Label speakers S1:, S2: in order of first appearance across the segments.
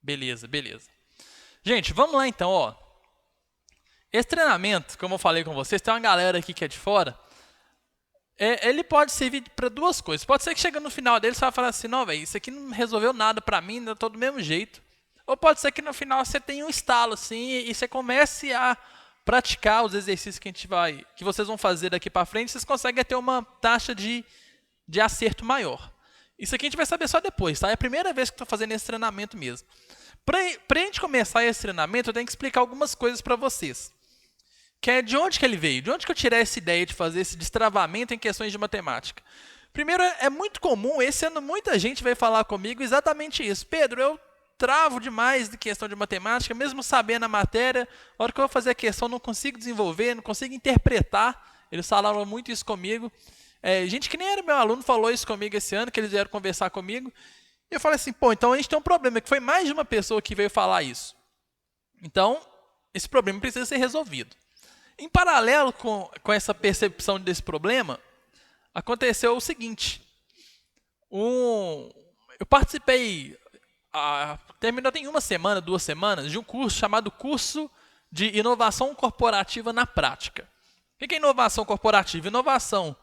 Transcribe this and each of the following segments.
S1: Beleza, beleza. Gente, vamos lá então, ó. Esse treinamento, como eu falei com vocês, tem uma galera aqui que é de fora. Ele pode servir para duas coisas. Pode ser que chega no final dele você vai falar assim, não, velho, isso aqui não resolveu nada para mim, ainda tô do mesmo jeito. Ou pode ser que no final você tenha um estalo assim e você comece a praticar os exercícios que vocês vão fazer daqui para frente, vocês conseguem ter uma taxa de acerto maior. Isso aqui a gente vai saber só depois, tá? É a primeira vez que estou fazendo esse treinamento mesmo. Para a gente começar esse treinamento, eu tenho que explicar algumas coisas para vocês. Que é de onde que ele veio? De onde que eu tirei essa ideia de fazer esse destravamento em questões de matemática? Primeiro, é muito comum, esse ano muita gente vai falar comigo exatamente isso. Pedro, eu travo demais de questão de matemática, mesmo sabendo a matéria, a hora que eu vou fazer a questão não consigo desenvolver, não consigo interpretar. Eles falaram muito isso comigo. Gente que nem era meu aluno falou isso comigo esse ano, que eles vieram conversar comigo. E eu falei assim, pô, então a gente tem um problema, que foi mais de uma pessoa que veio falar isso. Então, esse problema precisa ser resolvido. Em paralelo com essa percepção desse problema, aconteceu o seguinte. Eu participei, terminou tem uma semana, 2 semanas, de um curso chamado Curso de Inovação Corporativa na Prática. O que é inovação corporativa? Inovação,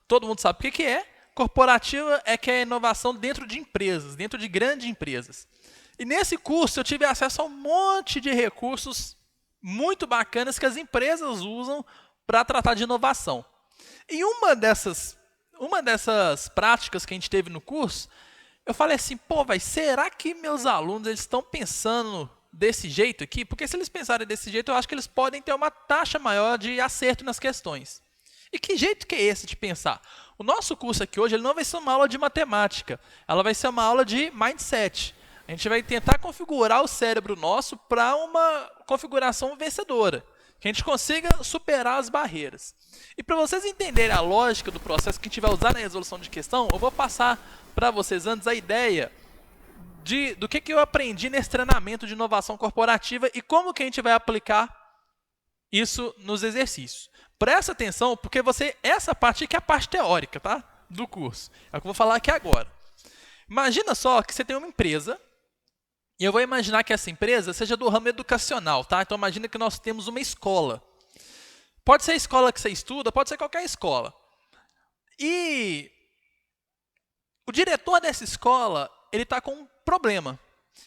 S1: todo mundo sabe o que é. Corporativa é que é inovação dentro de empresas, dentro de grandes empresas. E nesse curso eu tive acesso a um monte de recursos muito bacanas que as empresas usam para tratar de inovação. E uma dessas práticas que a gente teve no curso, eu falei assim, pô, será que meus alunos eles estão pensando desse jeito aqui? Porque se eles pensarem desse jeito, eu acho que eles podem ter uma taxa maior de acerto nas questões. E que jeito que é esse de pensar? O nosso curso aqui hoje ele não vai ser uma aula de matemática, ela vai ser uma aula de mindset. A gente vai tentar configurar o cérebro nosso para uma configuração vencedora, que a gente consiga superar as barreiras. E para vocês entenderem a lógica do processo que a gente vai usar na resolução de questão, eu vou passar para vocês antes a ideia do que eu aprendi nesse treinamento de inovação corporativa e como que a gente vai aplicar isso nos exercícios. Presta atenção, porque essa parte aqui é a parte teórica, tá? Do curso. É o que eu vou falar aqui agora. Imagina só que você tem uma empresa, e eu vou imaginar que essa empresa seja do ramo educacional, tá? Então imagina que nós temos uma escola. Pode ser a escola que você estuda, pode ser qualquer escola. E o diretor dessa escola, ele está com um problema.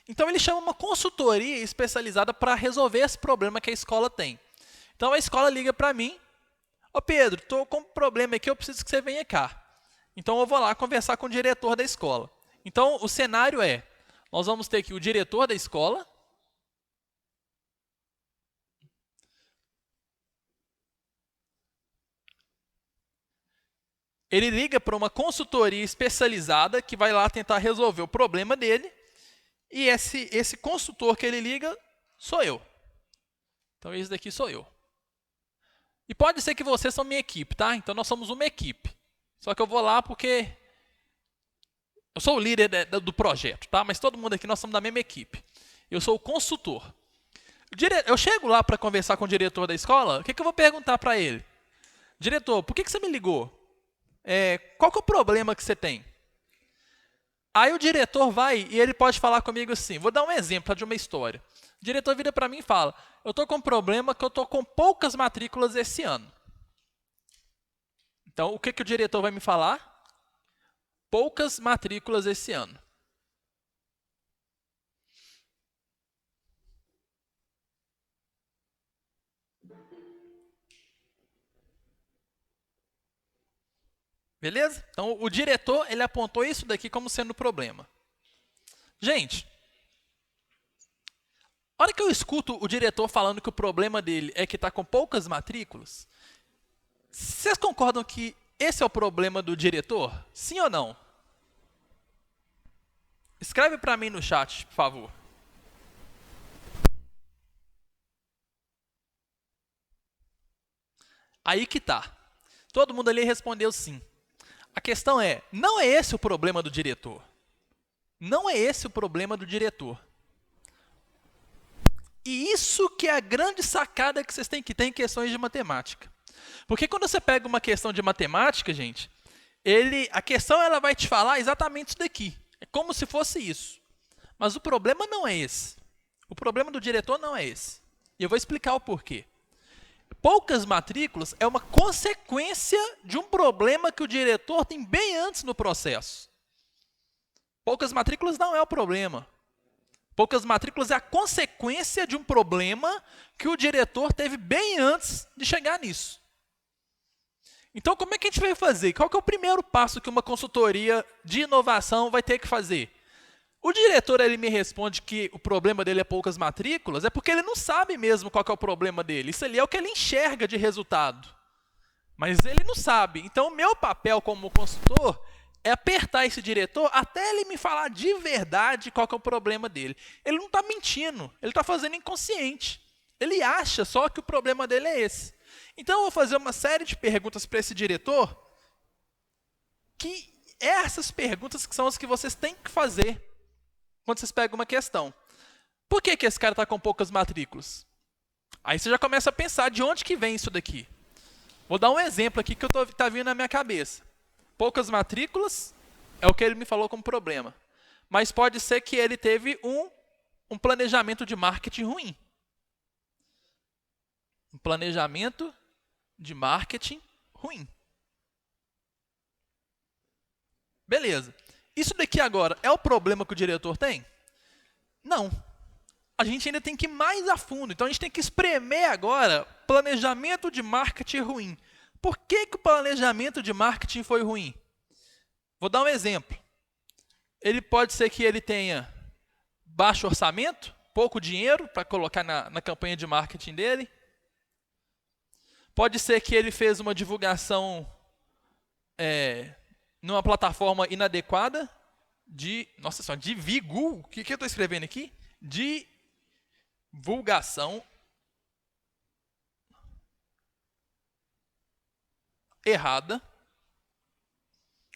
S1: Então ele chama uma consultoria especializada para resolver esse problema que a escola tem. Então a escola liga para mim, ô Pedro, estou com um problema aqui, eu preciso que você venha cá. Então eu vou lá conversar com o diretor da escola. Então o cenário é, nós vamos ter aqui o diretor da escola, ele liga para uma consultoria especializada que vai lá tentar resolver o problema dele, e esse consultor que ele liga sou eu. Então esse daqui sou eu. E pode ser que vocês são minha equipe, tá? Então nós somos uma equipe. Só que eu vou lá porque eu sou o líder do projeto, tá? Mas todo mundo aqui nós somos da mesma equipe. Eu sou o consultor. Eu chego lá para conversar com o diretor da escola, o que eu vou perguntar para ele? Diretor, por que você me ligou? Qual que é o problema que você tem? Aí o diretor vai e ele pode falar comigo assim, vou dar um exemplo de uma história. O diretor vira para mim e fala, eu estou com um problema que eu estou com poucas matrículas esse ano. Então, o que o diretor vai me falar? Poucas matrículas esse ano. Beleza? Então, o diretor ele apontou isso daqui como sendo o problema. Gente, a hora que eu escuto o diretor falando que o problema dele é que está com poucas matrículas, vocês concordam que esse é o problema do diretor? Sim ou não? Escreve para mim no chat, por favor. Aí que tá. Todo mundo ali respondeu sim. A questão é, não é esse o problema do diretor. Não é esse o problema do diretor. E isso que é a grande sacada que vocês têm que ter em questões de matemática. Porque quando você pega uma questão de matemática, gente, a questão ela vai te falar exatamente isso daqui. É como se fosse isso. Mas o problema não é esse. O problema do diretor não é esse. E eu vou explicar o porquê. Poucas matrículas é uma consequência de um problema que o diretor tem bem antes no processo. Poucas matrículas não é o problema. Poucas matrículas é a consequência de um problema que o diretor teve bem antes de chegar nisso. Então, como é que a gente vai fazer? Qual que é o primeiro passo que uma consultoria de inovação vai ter que fazer? O diretor ele me responde que o problema dele é poucas matrículas, é porque ele não sabe mesmo qual que é o problema dele. Isso ali é o que ele enxerga de resultado. Mas ele não sabe. Então, o meu papel como consultor é apertar esse diretor até ele me falar de verdade qual que é o problema dele. Ele não está mentindo, ele está fazendo inconsciente. Ele acha só que o problema dele é esse. Então, eu vou fazer uma série de perguntas para esse diretor, que essas perguntas que são as que vocês têm que fazer quando vocês pegam uma questão. Por que esse cara está com poucas matrículas? Aí você já começa a pensar de onde que vem isso daqui. Vou dar um exemplo aqui que está vindo na minha cabeça. Poucas matrículas é o que ele me falou como problema. Mas pode ser que ele teve um planejamento de marketing ruim. Um planejamento de marketing ruim. Beleza. Isso daqui agora é o problema que o diretor tem? Não. A gente ainda tem que ir mais a fundo. Então, a gente tem que espremer agora planejamento de marketing ruim. Por que o planejamento de marketing foi ruim? Vou dar um exemplo. Ele pode ser que ele tenha baixo orçamento, pouco dinheiro para colocar na campanha de marketing dele. Pode ser que ele fez uma divulgação numa plataforma inadequada nossa senhora, o que eu estou escrevendo aqui? Divulgação errada.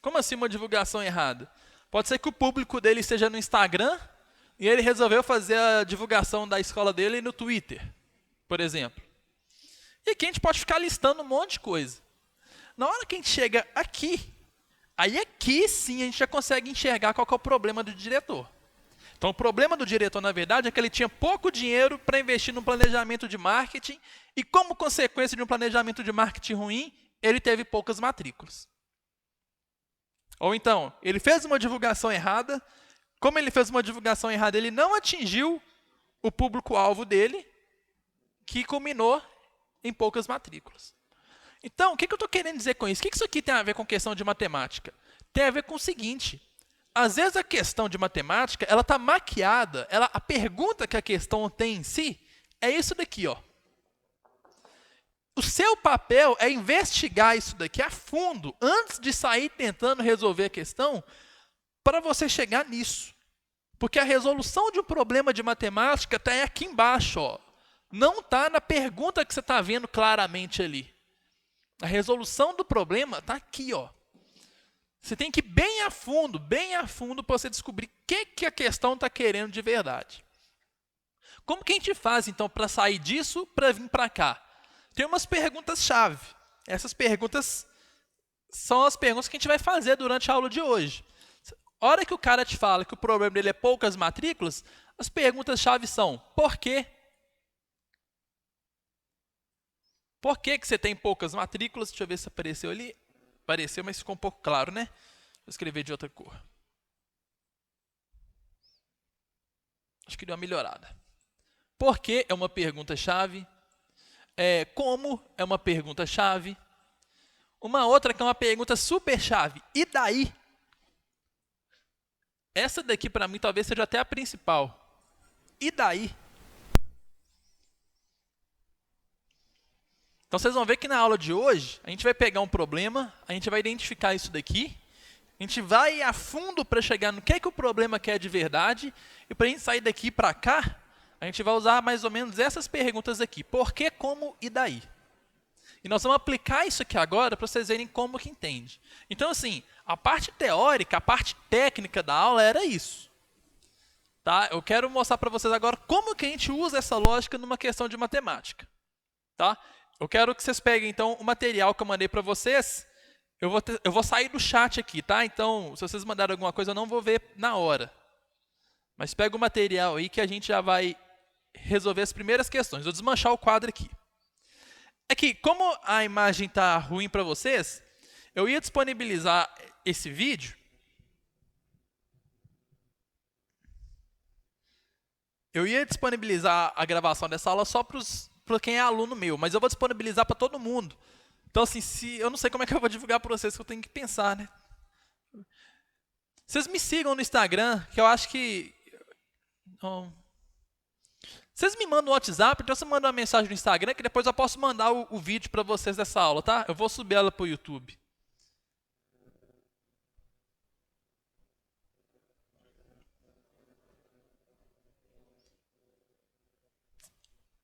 S1: Como assim uma divulgação errada? Pode ser que o público dele esteja no Instagram e ele resolveu fazer a divulgação da escola dele no Twitter, por exemplo. E aqui a gente pode ficar listando um monte de coisa. Na hora que a gente chega aqui, aí aqui sim a gente já consegue enxergar qual que é o problema do diretor. Então o problema do diretor, na verdade, é que ele tinha pouco dinheiro para investir no planejamento de marketing e como consequência de um planejamento de marketing ruim, ele teve poucas matrículas. Ou então, ele fez uma divulgação errada, como ele fez uma divulgação errada, ele não atingiu o público-alvo dele, que culminou em poucas matrículas. Então, o que eu estou querendo dizer com isso? O que isso aqui tem a ver com questão de matemática? Tem a ver com o seguinte, às vezes a questão de matemática, ela está maquiada, a pergunta que a questão tem em si, é isso daqui, ó. O seu papel é investigar isso daqui a fundo, antes de sair tentando resolver a questão, para você chegar nisso. Porque a resolução de um problema de matemática está aqui embaixo, ó. Não está na pergunta que você está vendo claramente ali. A resolução do problema está aqui, ó. Você tem que ir bem a fundo para você descobrir o que a questão está querendo de verdade. Como que a gente faz, então, para sair disso, para vir para cá? Tem umas perguntas-chave. Essas perguntas são as perguntas que a gente vai fazer durante a aula de hoje. A hora que o cara te fala que o problema dele é poucas matrículas, as perguntas-chave são: por quê? Por que você tem poucas matrículas? Deixa eu ver se apareceu ali. Apareceu, mas ficou um pouco claro, né? Vou escrever de outra cor. Acho que deu uma melhorada. Por que é uma pergunta-chave? Como é uma pergunta-chave? Uma outra que é uma pergunta super-chave. E daí? Essa daqui, para mim, talvez seja até a principal. E daí? Então, vocês vão ver que na aula de hoje, a gente vai pegar um problema, a gente vai identificar isso daqui, a gente vai a fundo para chegar no que o problema quer de verdade, e para a gente sair daqui para cá, a gente vai usar mais ou menos essas perguntas aqui. Por que, como e daí? E nós vamos aplicar isso aqui agora para vocês verem como que entende. Então, assim, a parte teórica, a parte técnica da aula era isso. Tá? Eu quero mostrar para vocês agora como que a gente usa essa lógica numa questão de matemática. Tá? Eu quero que vocês peguem, então, o material que eu mandei para vocês. Eu vou sair do chat aqui, tá? Então, se vocês mandarem alguma coisa, eu não vou ver na hora. Mas pega o material aí que a gente já vai resolver as primeiras questões. Vou desmanchar o quadro aqui. É que, como a imagem está ruim para vocês, eu ia disponibilizar esse vídeo. Eu ia disponibilizar a gravação dessa aula só para quem é aluno meu, mas eu vou disponibilizar para todo mundo. Então, assim, eu não sei como é que eu vou divulgar para vocês, que eu tenho que pensar, né? Vocês me sigam no Instagram, que eu acho que... Vocês me mandam no WhatsApp, então você manda uma mensagem no Instagram, que depois eu posso mandar o vídeo para vocês dessa aula, tá? Eu vou subir ela para o YouTube.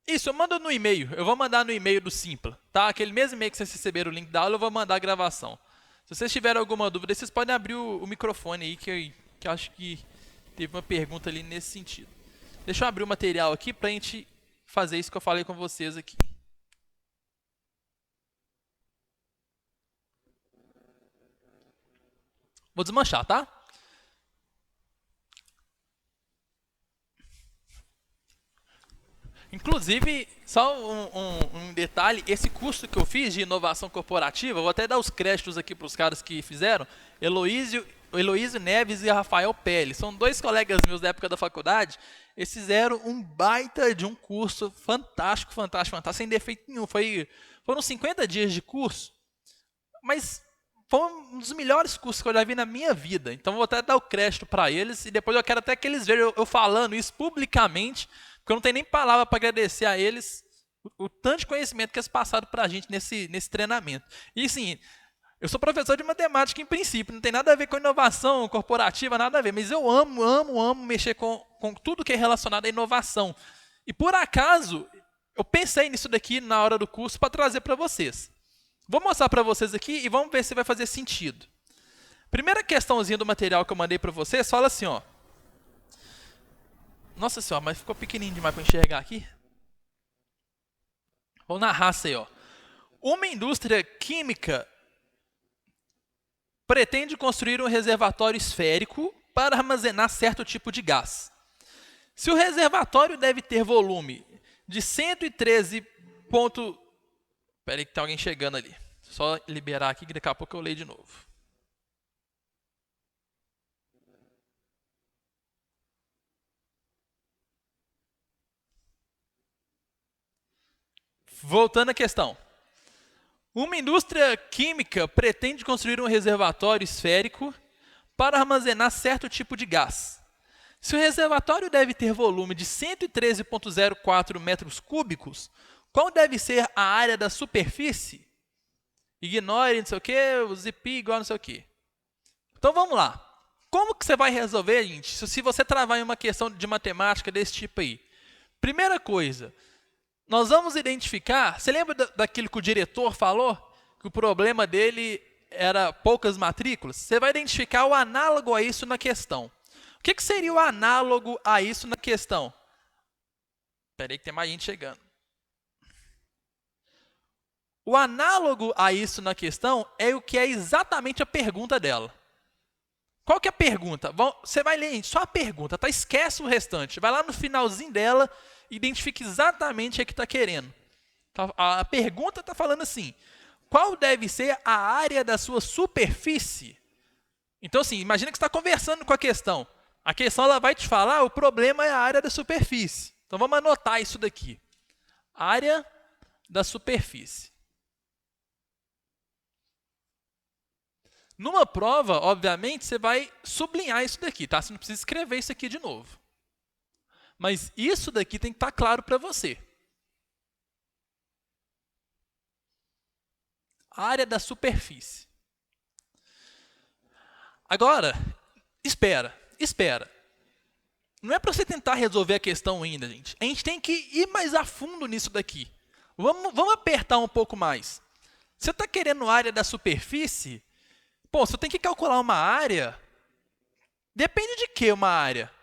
S1: Isso, eu mando no e-mail. Eu vou mandar no e-mail do Simpla, tá? Aquele mesmo e-mail que vocês receberam o link da aula, eu vou mandar a gravação. Se vocês tiverem alguma dúvida, vocês podem abrir o microfone aí, que eu acho que teve uma pergunta ali nesse sentido. Deixa eu abrir o material aqui para a gente fazer isso que eu falei com vocês aqui. Vou desmanchar, tá? Inclusive, só um detalhe, esse curso que eu fiz de inovação corporativa, vou até dar os créditos aqui para os caras que fizeram, Heloísio Neves e Rafael Pelle. São dois colegas meus da época da faculdade. Eles fizeram um baita de um curso fantástico, sem defeito nenhum. Foram 50 dias de curso, mas foi um dos melhores cursos que eu já vi na minha vida. Então, vou até dar o crédito para eles e depois eu quero até que eles vejam eu falando isso publicamente, porque eu não tenho nem palavra para agradecer a eles o tanto de conhecimento que eles passaram para a gente nesse treinamento. E sim, eu sou professor de matemática em princípio, não tem nada a ver com inovação corporativa, nada a ver, mas eu amo mexer com tudo que é relacionado à inovação. E por acaso, eu pensei nisso daqui na hora do curso para trazer para vocês. Vou mostrar para vocês aqui e vamos ver se vai fazer sentido. Primeira questãozinha do material que eu mandei para vocês, fala assim, ó. Nossa senhora, mas ficou pequenininho demais para enxergar aqui. Vou na raça aí, ó. Uma indústria química pretende construir um reservatório esférico para armazenar certo tipo de gás. Se o reservatório deve ter volume de 113 ponto... Espera aí que tem alguém chegando ali. Só liberar aqui que daqui a pouco eu leio de novo. Voltando à questão. Uma indústria química pretende construir um reservatório esférico para armazenar certo tipo de gás. Se o reservatório deve ter volume de 113,04 metros cúbicos, qual deve ser a área da superfície? Ignore, não sei o que, o ZP igual não sei o que. Então vamos lá. Como que você vai resolver, gente, se você travar em uma questão de matemática desse tipo aí? Primeira coisa, nós vamos identificar, você lembra daquilo que o diretor falou? Que o problema dele era poucas matrículas? Você vai identificar o análogo a isso na questão. O que seria o análogo a isso na questão? Espera aí que tem mais gente chegando. O análogo a isso na questão é o que é exatamente a pergunta dela. Qual que é a pergunta? Você vai ler só a pergunta, tá? Esquece o restante. Vai lá no finalzinho dela e identifique exatamente o que está querendo. A pergunta está falando assim, qual deve ser a área da sua superfície? Então, assim, imagina que você está conversando com a questão. A questão ela vai te falar, o problema é a área da superfície. Então, vamos anotar isso daqui. Área da superfície. Numa prova, obviamente, você vai sublinhar isso daqui, tá? Você não precisa escrever isso aqui de novo. Mas isso daqui tem que estar claro para você. Área da superfície. Agora, espera. Não é para você tentar resolver a questão ainda, gente. A gente tem que ir mais a fundo nisso daqui. Vamos apertar um pouco mais. Você está querendo área da superfície? Pô, você tem que calcular uma área. Depende de que uma área?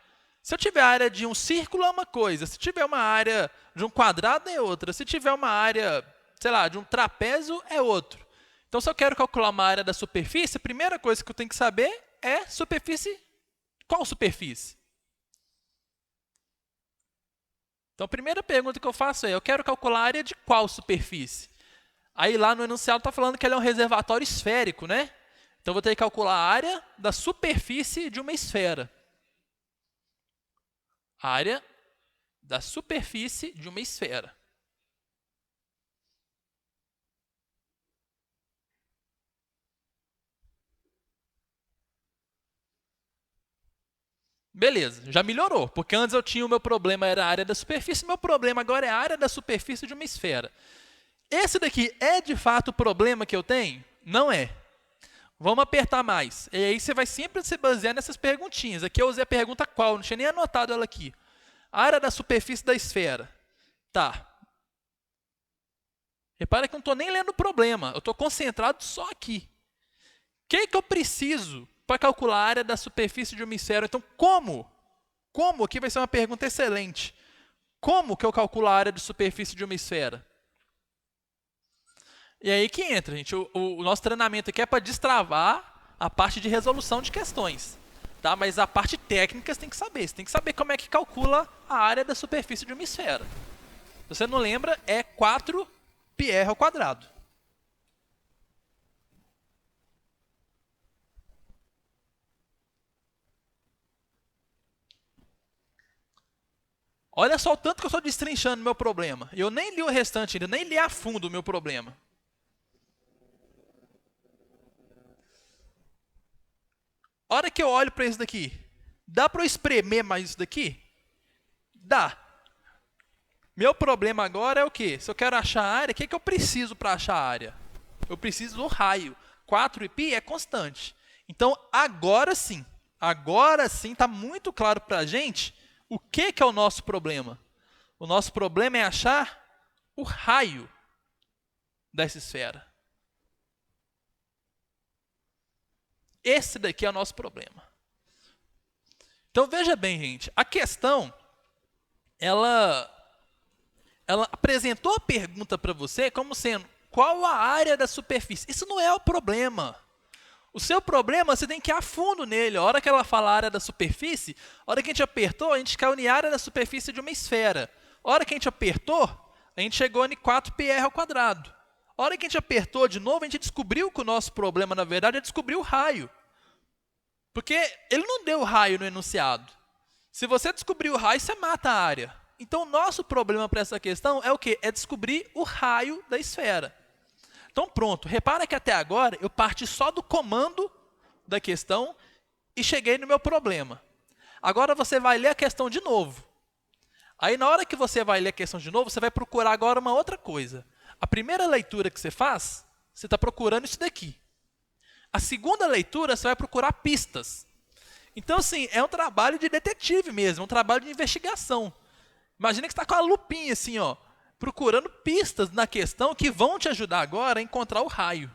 S1: Se eu tiver a área de um círculo é uma coisa. Se tiver uma área de um quadrado é outra. Se tiver uma área, sei lá, de um trapézio é outro. Então, se eu quero calcular uma área da superfície, a primeira coisa que eu tenho que saber é superfície. Qual superfície? Então, a primeira pergunta que eu faço é, eu quero calcular a área de qual superfície? Aí lá no enunciado está falando que ele é um reservatório esférico, né? Então, eu vou ter que calcular a área da superfície de uma esfera. Área da superfície de uma esfera. Beleza, já melhorou, porque antes eu tinha o meu problema era a área da superfície, meu problema agora é a área da superfície de uma esfera. Esse daqui é de fato o problema que eu tenho? Não é. Vamos apertar mais. E aí você vai sempre se basear nessas perguntinhas. Aqui eu usei a pergunta qual, não tinha nem anotado ela aqui. A área da superfície da esfera. Tá. Repara que eu não estou nem lendo o problema, eu estou concentrado só aqui. O que eu preciso para calcular a área da superfície de uma esfera? Então, como? Como? Aqui vai ser uma pergunta excelente. Como que eu calculo a área de superfície de uma esfera? E aí que entra, gente. O nosso treinamento aqui é para destravar a parte de resolução de questões. Tá? Mas a parte técnica você tem que saber. Você tem que saber como é que calcula a área da superfície de uma esfera. Se você não lembra, é 4πr ao quadrado. Olha só o tanto que eu estou destrinchando o meu problema. Eu nem li o restante ainda, nem li a fundo o meu problema. A hora que eu olho para isso daqui, dá para eu espremer mais isso daqui? Dá. Meu problema agora é o quê? Se eu quero achar a área, o que eu preciso para achar a área? Eu preciso do raio. 4π é constante. Então, agora sim está muito claro para a gente o que é o nosso problema. O nosso problema é achar o raio dessa esfera. Esse daqui é o nosso problema. Então, veja bem, gente, a questão, ela apresentou a pergunta para você como sendo, qual a área da superfície? Isso não é o problema. O seu problema, você tem que ir a fundo nele. A hora que ela fala área da superfície, a hora que a gente apertou, a gente caiu em área da superfície de uma esfera. A hora que a gente apertou, a gente chegou em 4πr ao quadrado. A hora que a gente apertou de novo, a gente descobriu que o nosso problema, na verdade, é descobrir o raio. Porque ele não deu o raio no enunciado. Se você descobrir o raio, você mata a área. Então, o nosso problema para essa questão é o quê? É descobrir o raio da esfera. Então, pronto. Repara que até agora eu parti só do comando da questão e cheguei no meu problema. Agora você vai ler a questão de novo. Aí, na hora que você vai ler a questão de novo, você vai procurar agora uma outra coisa. A primeira leitura que você faz, você está procurando isso daqui. A segunda leitura, você vai procurar pistas. Então, assim, é um trabalho de detetive mesmo, é um trabalho de investigação. Imagina que você está com a lupinha assim, ó, procurando pistas na questão que vão te ajudar agora a encontrar o raio.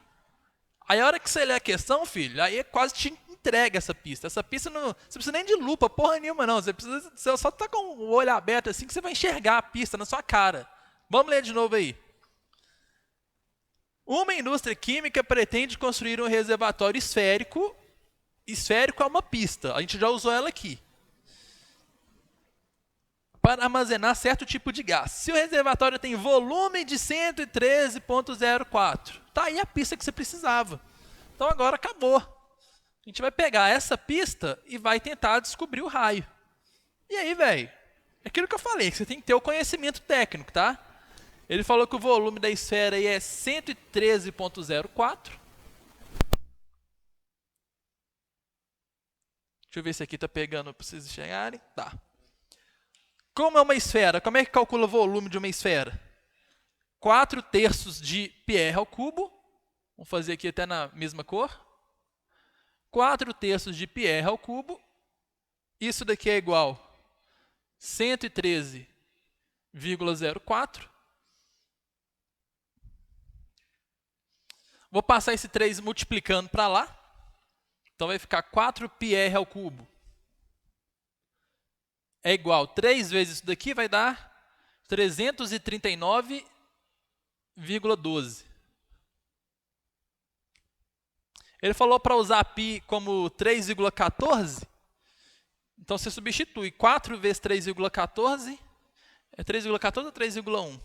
S1: Aí a hora que você lê a questão, filho, aí quase te entrega essa pista. Essa pista não, você precisa nem de lupa, porra nenhuma não. Você só está com o olho aberto assim que você vai enxergar a pista na sua cara. Vamos ler de novo aí. Uma indústria química pretende construir um reservatório esférico. Esférico é uma pista, a gente já usou ela aqui. Para armazenar certo tipo de gás. Se o reservatório tem volume de 113,04, tá aí a pista que você precisava. Então agora acabou. A gente vai pegar essa pista e vai tentar descobrir o raio. E aí, velho, é aquilo que eu falei, que você tem que ter o conhecimento técnico, tá? Ele falou que o volume da esfera aí é 113,04. Deixa eu ver se aqui está pegando para vocês enxergarem. Tá. Como é uma esfera? Como é que calcula o volume de uma esfera? 4/3 de πr ao cubo. Vamos fazer aqui até na mesma cor. 4/3 de πr ao cubo. Isso daqui é igual a 113,04. Vou passar esse 3 multiplicando para lá. Então, vai ficar 4πr ao cubo. É igual a 3 vezes isso daqui, vai dar 339,12. Ele falou para usar π como 3,14. Então, você substitui 4 vezes 3,14 É 3,14 ou 3,1?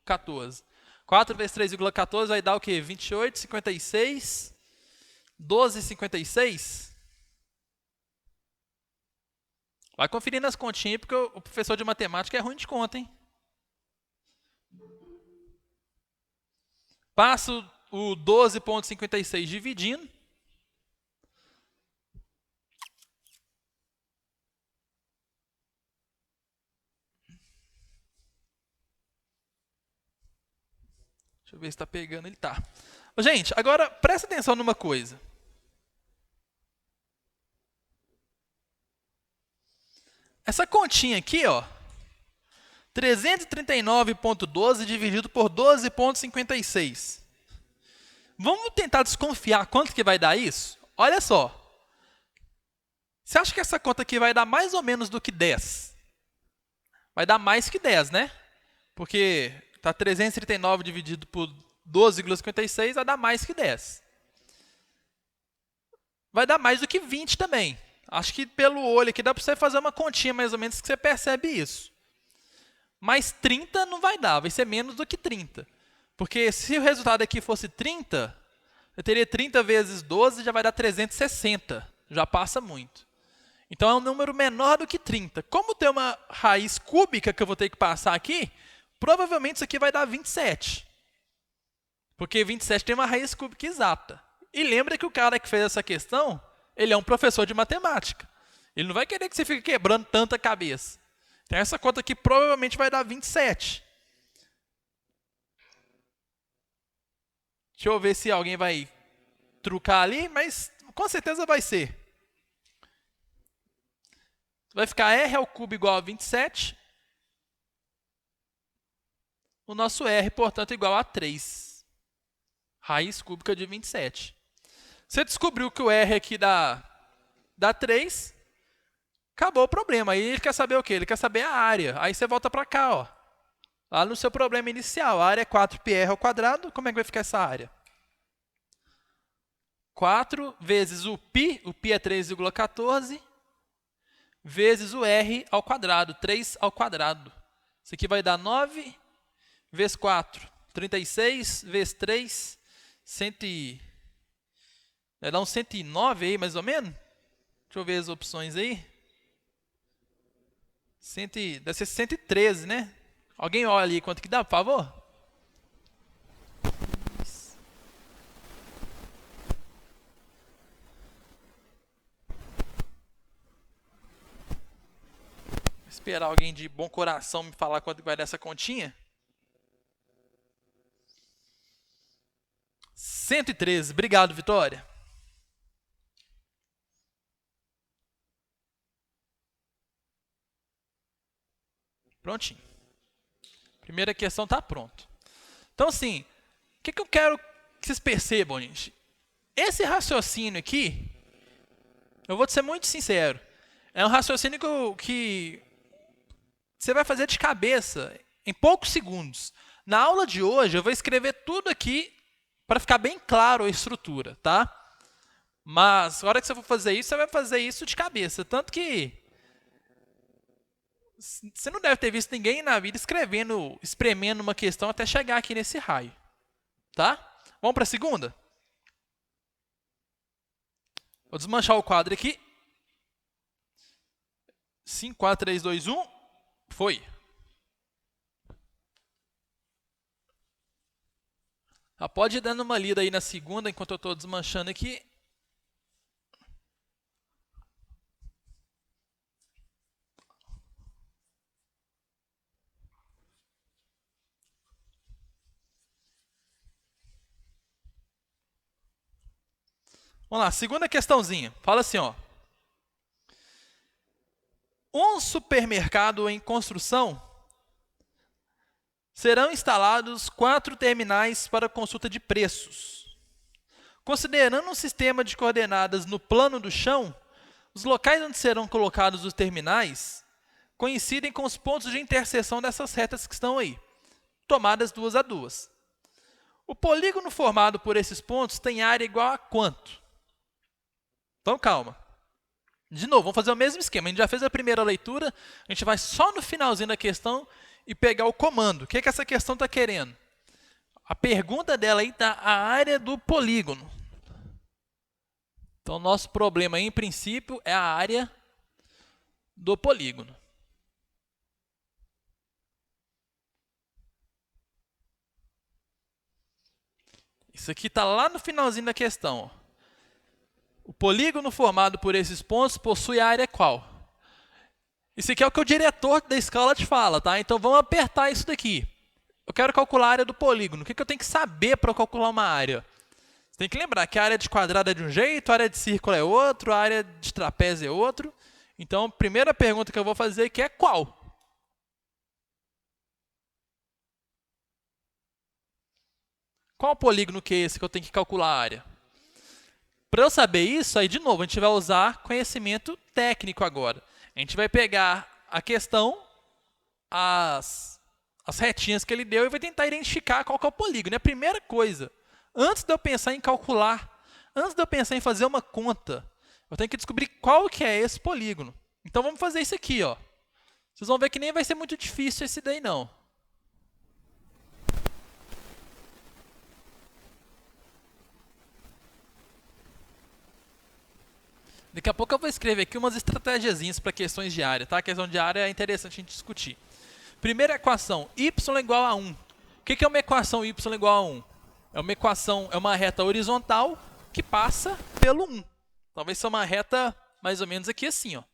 S1: 14. 4 vezes 3,14 vai dar o quê? 28, 56, 12, 56. Vai conferir nas continhas, porque o professor de matemática é ruim de conta, hein? Passo o 12,56 dividindo. Deixa eu ver se está pegando. Ele está. Gente, agora presta atenção numa coisa. Essa continha aqui, ó, 339,12 dividido por 12,56. Vamos tentar desconfiar quanto que vai dar isso? Olha só. Você acha que essa conta aqui vai dar mais ou menos do que 10? Vai dar mais que 10, né? Porque está 339 dividido por 12,56 vai dar mais que 10. Vai dar mais do que 20 também. Acho que pelo olho aqui dá para você fazer uma continha mais ou menos que você percebe isso. Mas 30 não vai dar, vai ser menos do que 30. Porque se o resultado aqui fosse 30, eu teria 30 vezes 12, já vai dar 360. Já passa muito. Então é um número menor do que 30. Como tem uma raiz cúbica que eu vou ter que passar aqui, provavelmente isso aqui vai dar 27. Porque 27 tem uma raiz cúbica exata. E lembra que o cara que fez essa questão, ele é um professor de matemática. Ele não vai querer que você fique quebrando tanta cabeça. Então essa conta aqui provavelmente vai dar 27. Deixa eu ver se alguém vai trucar ali, mas com certeza vai ser. Vai ficar r ao cubo igual a 27. O nosso r, portanto, igual a 3. Raiz cúbica de 27. Você descobriu que o r aqui dá 3. Acabou o problema. Aí ele quer saber o quê? Ele quer saber a área. Aí você volta para cá, ó. Lá no seu problema inicial. A área é 4πr ao quadrado. Como é que vai ficar essa área? 4 vezes o π é 3,14, vezes o r ao quadrado, 3 ao quadrado. Isso aqui vai dar 9 vezes 4, 36, vezes 3, 100, vai dar uns 109 aí, mais ou menos. Deixa eu ver as opções aí. Deve ser 113, né? Alguém olha ali quanto que dá, por favor? Vou esperar alguém de bom coração me falar quanto vai dar essa continha. 113. Obrigado, Vitória. Prontinho. Primeira questão está pronto. Então, assim, o que eu quero que vocês percebam, gente? Esse raciocínio aqui, eu vou te ser muito sincero, é um raciocínio que você vai fazer de cabeça em poucos segundos. Na aula de hoje, eu vou escrever tudo aqui para ficar bem claro a estrutura, tá? Mas, na hora que você for fazer isso, você vai fazer isso de cabeça. Tanto que você não deve ter visto ninguém na vida espremendo uma questão até chegar aqui nesse raio. Tá? Vamos para a segunda? Vou desmanchar o quadro aqui. 5, 4, 3, 2, 1. Foi. Já pode ir dando uma lida aí na segunda, enquanto eu estou desmanchando aqui. Vamos lá, segunda questãozinha. Fala assim, ó. Um supermercado em construção, serão instalados 4 terminais para consulta de preços. Considerando um sistema de coordenadas no plano do chão, os locais onde serão colocados os terminais coincidem com os pontos de interseção dessas retas que estão aí, tomadas 2 a 2. O polígono formado por esses pontos tem área igual a quanto? Então, calma. De novo, vamos fazer o mesmo esquema. A gente já fez a primeira leitura, a gente vai só no finalzinho da questão e pegar o comando. O que essa questão está querendo? A pergunta dela aí está a área do polígono. Então, nosso problema aí, em princípio, é a área do polígono. Isso aqui está lá no finalzinho da questão. O polígono formado por esses pontos possui a área qual? Isso aqui é o que o diretor da escola te fala, tá? Então, vamos apertar isso daqui. Eu quero calcular a área do polígono. O que eu tenho que saber para calcular uma área? Você tem que lembrar que a área de quadrado é de um jeito, a área de círculo é outro, a área de trapézio é outro. Então, a primeira pergunta que eu vou fazer aqui é qual? Qual polígono que é esse que eu tenho que calcular a área? Para eu saber isso, aí de novo, a gente vai usar conhecimento técnico agora. A gente vai pegar a questão, as retinhas que ele deu e vai tentar identificar qual que é o polígono. É a primeira coisa. Antes de eu pensar em calcular, antes de eu pensar em fazer uma conta, eu tenho que descobrir qual que é esse polígono. Então vamos fazer isso aqui, ó. Vocês vão ver que nem vai ser muito difícil esse daí não. Daqui a pouco eu vou escrever aqui umas estratégiazinhas para questões de área, tá? A questão de área é interessante a gente discutir. Primeira equação, y igual a 1. O que é uma equação y igual a 1? É uma equação, é uma reta horizontal que passa pelo 1. Então vai ser uma reta mais ou menos aqui assim, ó.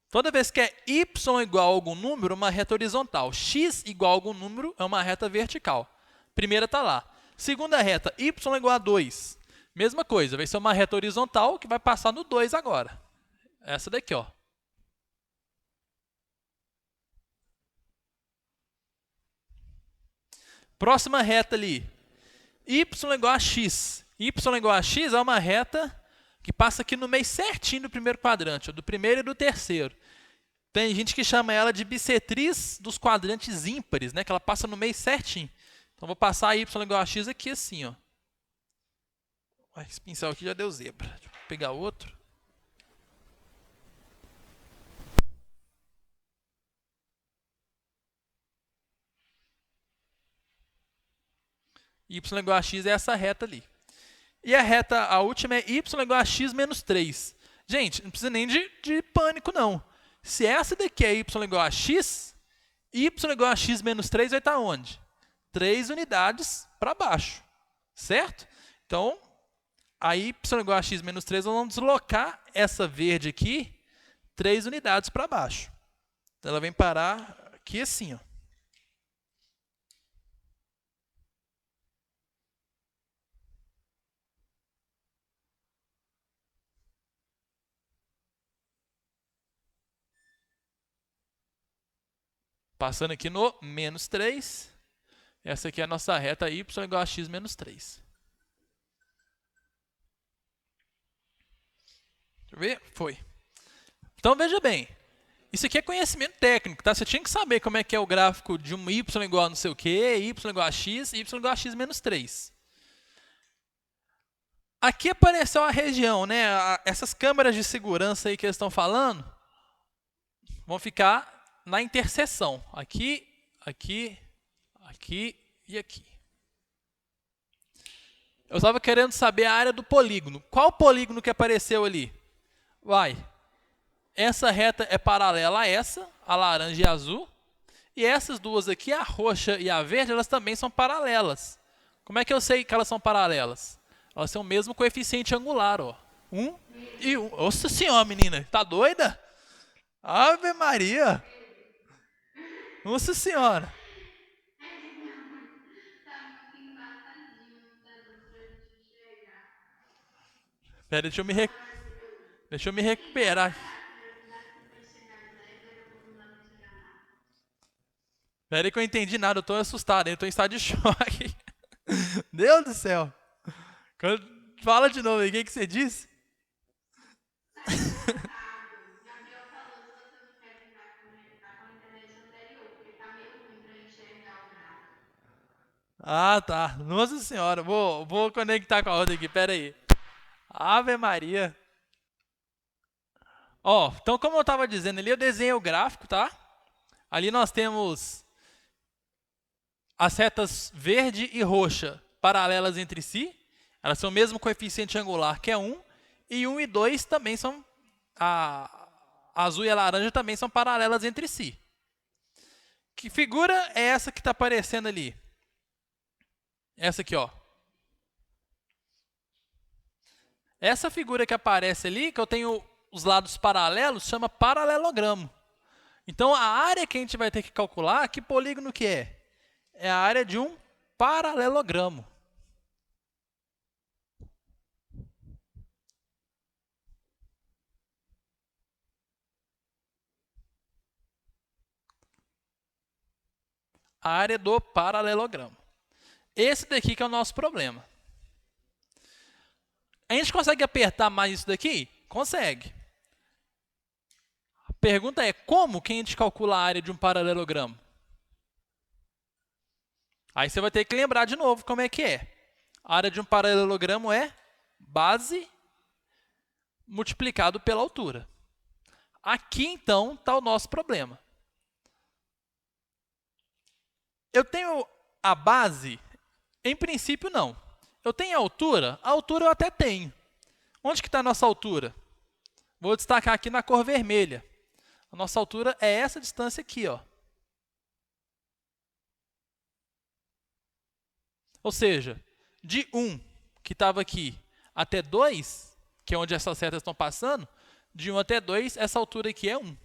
S1: Toda vez que é y igual a algum número, uma reta horizontal. X igual a algum número é uma reta vertical. Primeira está lá. Segunda reta, y igual a 2. Mesma coisa, vai ser uma reta horizontal que vai passar no 2 agora. Essa daqui, ó. Próxima reta ali, y igual a x. Y igual a x é uma reta que passa aqui no meio certinho do primeiro quadrante, do primeiro e do terceiro. Tem gente que chama ela de bissetriz dos quadrantes ímpares, né? Que ela passa no meio certinho. Então, vou passar y igual a x aqui assim, ó. Esse pincel aqui já deu zebra. Deixa eu pegar outro. Y igual a x é essa reta ali. E a reta, a última é y igual a x menos 3. Gente, não precisa nem de pânico, não. Se essa daqui é y igual a x, y igual a x menos 3 vai estar onde? 3 unidades para baixo, certo? Então, a y igual a x menos 3, nós vamos deslocar essa verde aqui 3 unidades para baixo. Então, ela vem parar aqui assim, ó. Passando aqui no menos 3. Essa aqui é a nossa reta y igual a x menos 3. Deixa eu ver. Foi. Então, veja bem. Isso aqui é conhecimento técnico, tá? Você tinha que saber como é que é o gráfico de um y igual a não sei o quê, y igual a x, y igual a x menos 3. Aqui apareceu a região, né? Essas câmeras de segurança aí que eles estão falando vão ficar na interseção. Aqui, aqui, aqui e aqui. Eu estava querendo saber a área do polígono. Qual polígono que apareceu ali? Essa reta é paralela a essa, a laranja e a azul. E essas duas aqui, a roxa e a verde, elas também são paralelas. Como é que eu sei que elas são paralelas? Elas têm o mesmo coeficiente angular, ó. 1 e 1. Nossa senhora, menina, tá doida? Ave Maria! Nossa senhora! Pera, deixa eu me recuperar. Pera aí que eu entendi nada, eu tô assustado, eu tô em estado de choque. Deus do céu! Fala de novo aí, o que você disse? Ah, tá. Nossa senhora, vou conectar com a outra aqui, pera aí. Ave Maria. Ó, então como eu estava dizendo ali, eu desenhei o gráfico, tá? Ali nós temos as retas verde e roxa paralelas entre si. Elas têm o mesmo coeficiente angular, que é 1. E 1 e 2 também são... A azul e a laranja também são paralelas entre si. Que figura é essa que está aparecendo ali? Essa aqui, ó. Essa figura que aparece ali, que eu tenho os lados paralelos, chama paralelogramo. Então, a área que a gente vai ter que calcular, que polígono que é? É a área de um paralelogramo. A área do paralelogramo. Esse daqui que é o nosso problema. A gente consegue apertar mais isso daqui? Consegue. A pergunta é, como que a gente calcula a área de um paralelogramo? Aí você vai ter que lembrar de novo como é que é. A área de um paralelogramo é base multiplicado pela altura. Aqui, então, está o nosso problema. Eu tenho a base? Em princípio, não. Eu tenho a altura? A altura eu até tenho. Onde que está a nossa altura? Vou destacar aqui na cor vermelha. A nossa altura é essa distância aqui, ó. Ou seja, de 1, que estava aqui, até 2, que é onde essas setas estão passando, de 1 até 2, essa altura aqui é 1.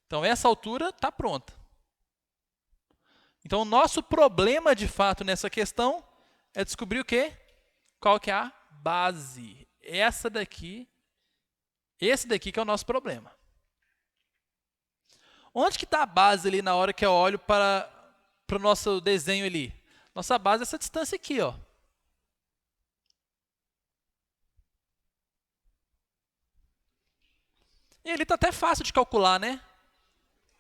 S1: Então, essa altura está pronta. Então, o nosso problema, de fato, nessa questão é descobrir o quê? Qual que é a base. Esse daqui que é o nosso problema. Onde que está a base ali na hora que eu olho para o nosso desenho ali? Nossa base é essa distância aqui, ó. E ele está até fácil de calcular, né?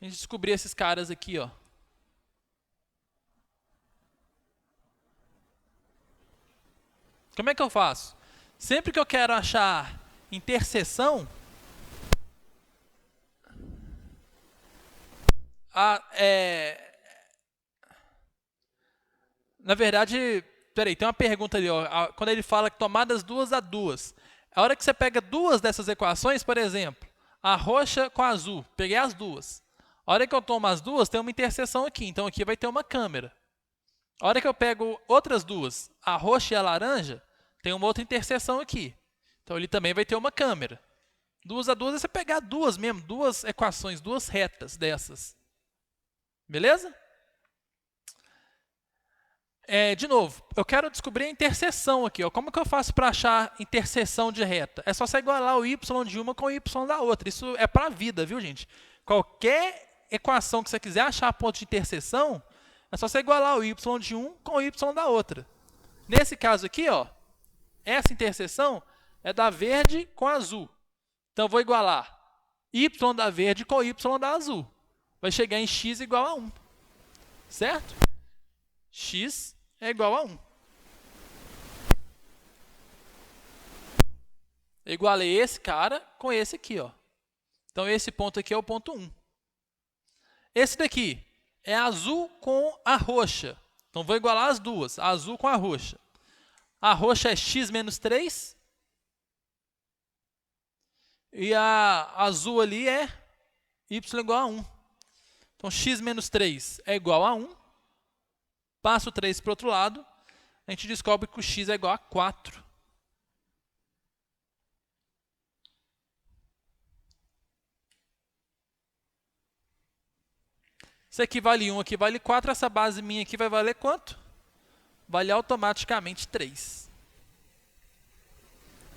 S1: A gente descobrir esses caras aqui, ó. Como é que eu faço? Sempre que eu quero achar interseção, na verdade, peraí, tem uma pergunta ali, ó. Quando ele fala que tomadas duas a duas, a hora que você pega duas dessas equações, por exemplo, a roxa com a azul, peguei as duas. A hora que eu tomo as duas, tem uma interseção aqui, então aqui vai ter uma câmera. A hora que eu pego outras duas, a roxa e a laranja, tem uma outra interseção aqui. Então ele também vai ter uma câmera. Duas a duas é você pegar duas mesmo, duas equações, duas retas dessas. Beleza? De novo, eu quero descobrir a interseção aqui. Ó. Como que eu faço para achar interseção de reta? É só você igualar o y de uma com o y da outra. Isso é para a vida, viu, gente? Qualquer equação que você quiser achar ponto de interseção, é só você igualar o y de um com o y da outra. Nesse caso aqui, ó, essa interseção é da verde com azul. Então, eu vou igualar y da verde com y da azul. Vai chegar em x igual a 1. Certo? X é igual a 1. Eu igualei esse cara com esse aqui, ó. Então, esse ponto aqui é o ponto 1. Esse daqui é azul com a roxa. Então, vou igualar as duas, a azul com a roxa. A roxa é x menos 3. E a azul ali é y igual a 1. Então, x menos 3 é igual a 1. Passa o 3 para o outro lado, a gente descobre que o x é igual a 4. Isso aqui vale 1, aqui vale 4. Essa base minha aqui vai valer quanto? Vale automaticamente 3.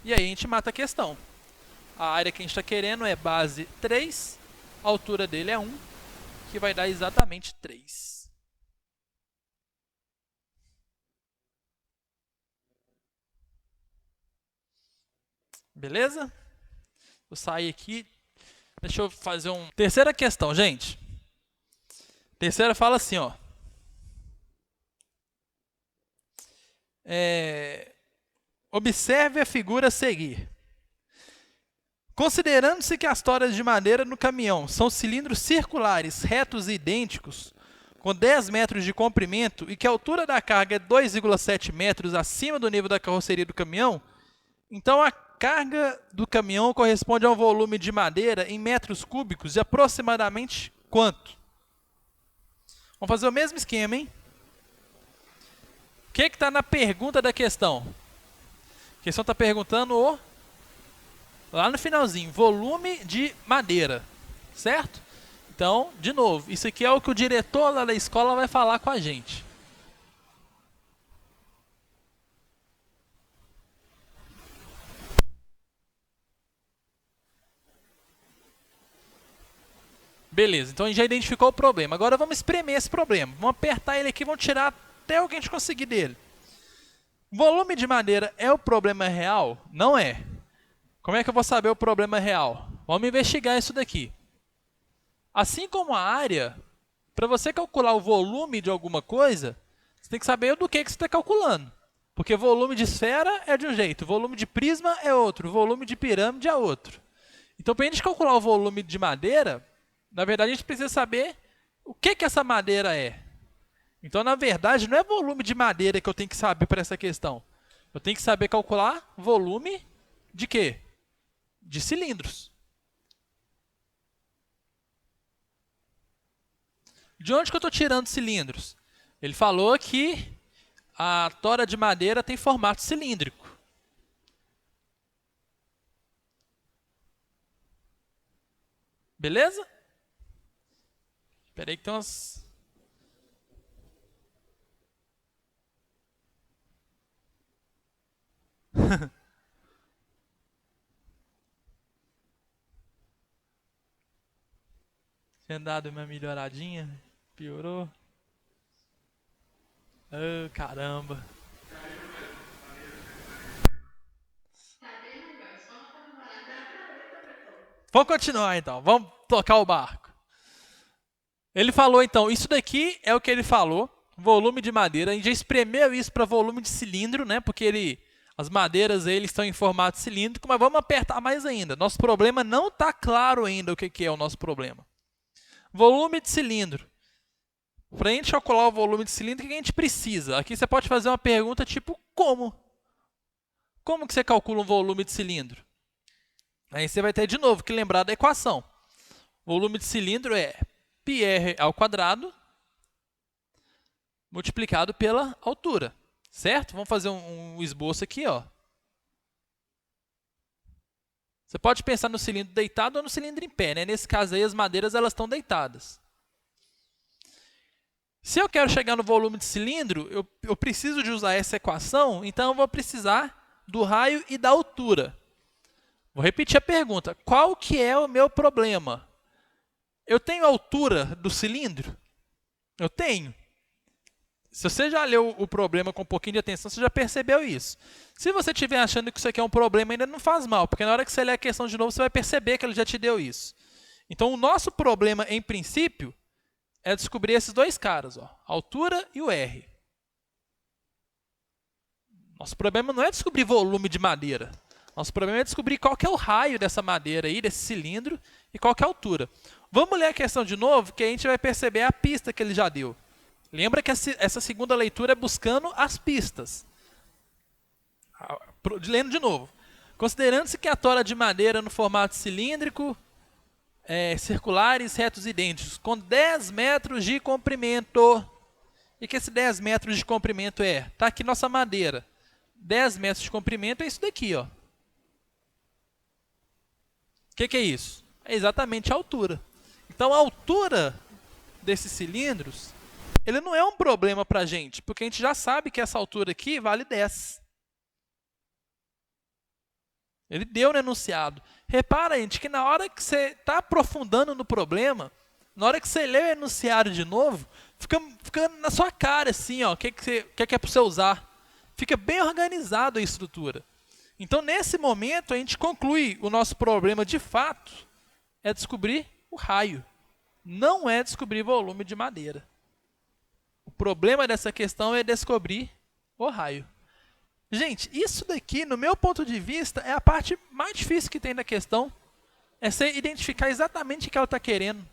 S1: E aí a gente mata a questão. A área que a gente está querendo é base 3, a altura dele é 1, que vai dar exatamente 3. Beleza? Vou sair aqui. Deixa eu fazer uma terceira questão, gente. Terceira fala assim, ó. Observe a figura a seguir. Considerando-se que as toras de madeira no caminhão são cilindros circulares, retos e idênticos, com 10 metros de comprimento e que a altura da carga é 2,7 metros acima do nível da carroceria do caminhão, então a carga do caminhão corresponde a um volume de madeira em metros cúbicos de aproximadamente quanto? Vamos fazer o mesmo esquema, hein? O que está na pergunta da questão? A questão está perguntando lá no finalzinho, volume de madeira, certo? Então, de novo, isso aqui é o que o diretor lá da escola vai falar com a gente. Beleza, então a gente já identificou o problema. Agora vamos espremer esse problema. Vamos apertar ele aqui, vamos tirar até o que a gente conseguir dele. Volume de madeira é o problema real? Não é. Como é que eu vou saber o problema real? Vamos investigar isso daqui. Assim como a área, para você calcular o volume de alguma coisa, você tem que saber do que você está calculando. Porque volume de esfera é de um jeito, volume de prisma é outro, volume de pirâmide é outro. Então, para a gente calcular o volume de madeira, na verdade, a gente precisa saber o que essa madeira é. Então, na verdade, não é volume de madeira que eu tenho que saber para essa questão. Eu tenho que saber calcular volume de quê? De cilindros. De onde que eu estou tirando cilindros? Ele falou que a tora de madeira tem formato cilíndrico. Beleza? Espera aí que tem umas... Tinha dado uma melhoradinha, piorou. Oh, caramba. Vamos continuar então, vamos tocar o barco. Ele falou então, isso daqui é o que ele falou, volume de madeira. A gente já espremeu isso para volume de cilindro, né? Porque as madeiras estão em formato cilíndrico, mas vamos apertar mais ainda. Nosso problema não está claro ainda o que é o nosso problema. Volume de cilindro. Para a gente calcular o volume de cilindro, o que a gente precisa? Aqui você pode fazer uma pergunta tipo, como? Como que você calcula um volume de cilindro? Aí você vai ter de novo que lembrar da equação. Volume de cilindro é πr ao quadrado multiplicado pela altura, certo? Vamos fazer um esboço aqui, ó. Você pode pensar no cilindro deitado ou no cilindro em pé, né? Nesse caso aí, as madeiras elas estão deitadas. Se eu quero chegar no volume de cilindro, eu preciso de usar essa equação, então eu vou precisar do raio e da altura. Vou repetir a pergunta. Qual que é o meu problema? Eu tenho a altura do cilindro? Eu tenho. Se você já leu o problema com um pouquinho de atenção, você já percebeu isso. Se você estiver achando que isso aqui é um problema, ainda não faz mal, porque na hora que você ler a questão de novo, você vai perceber que ele já te deu isso. Então, o nosso problema, em princípio, é descobrir esses dois caras, ó, a altura e o R. Nosso problema não é descobrir volume de madeira. Nosso problema é descobrir qual que é o raio dessa madeira aí, desse cilindro, e qual que é a altura. Vamos ler a questão de novo, que a gente vai perceber a pista que ele já deu. Lembra que essa segunda leitura é buscando as pistas. Lendo de novo. Considerando-se que a tora de madeira no formato cilíndrico, circulares, retos idênticos, com 10 metros de comprimento. E que esse 10 metros de comprimento é? Está aqui nossa madeira. 10 metros de comprimento é isso daqui, ó. O que é isso? É exatamente a altura. Então, a altura desses cilindros, ele não é um problema para a gente, porque a gente já sabe que essa altura aqui vale 10. Ele deu no enunciado. Repara, gente, que na hora que você está aprofundando no problema, na hora que você lê o enunciado de novo, fica na sua cara assim, ó, o que é para você usar. Fica bem organizado a estrutura. Então, nesse momento, a gente conclui o nosso problema de fato é descobrir o raio. Não é descobrir volume de madeira. O problema dessa questão é descobrir o raio. Gente, isso daqui, no meu ponto de vista, é a parte mais difícil que tem da questão. é você identificar exatamente o que ela está querendo.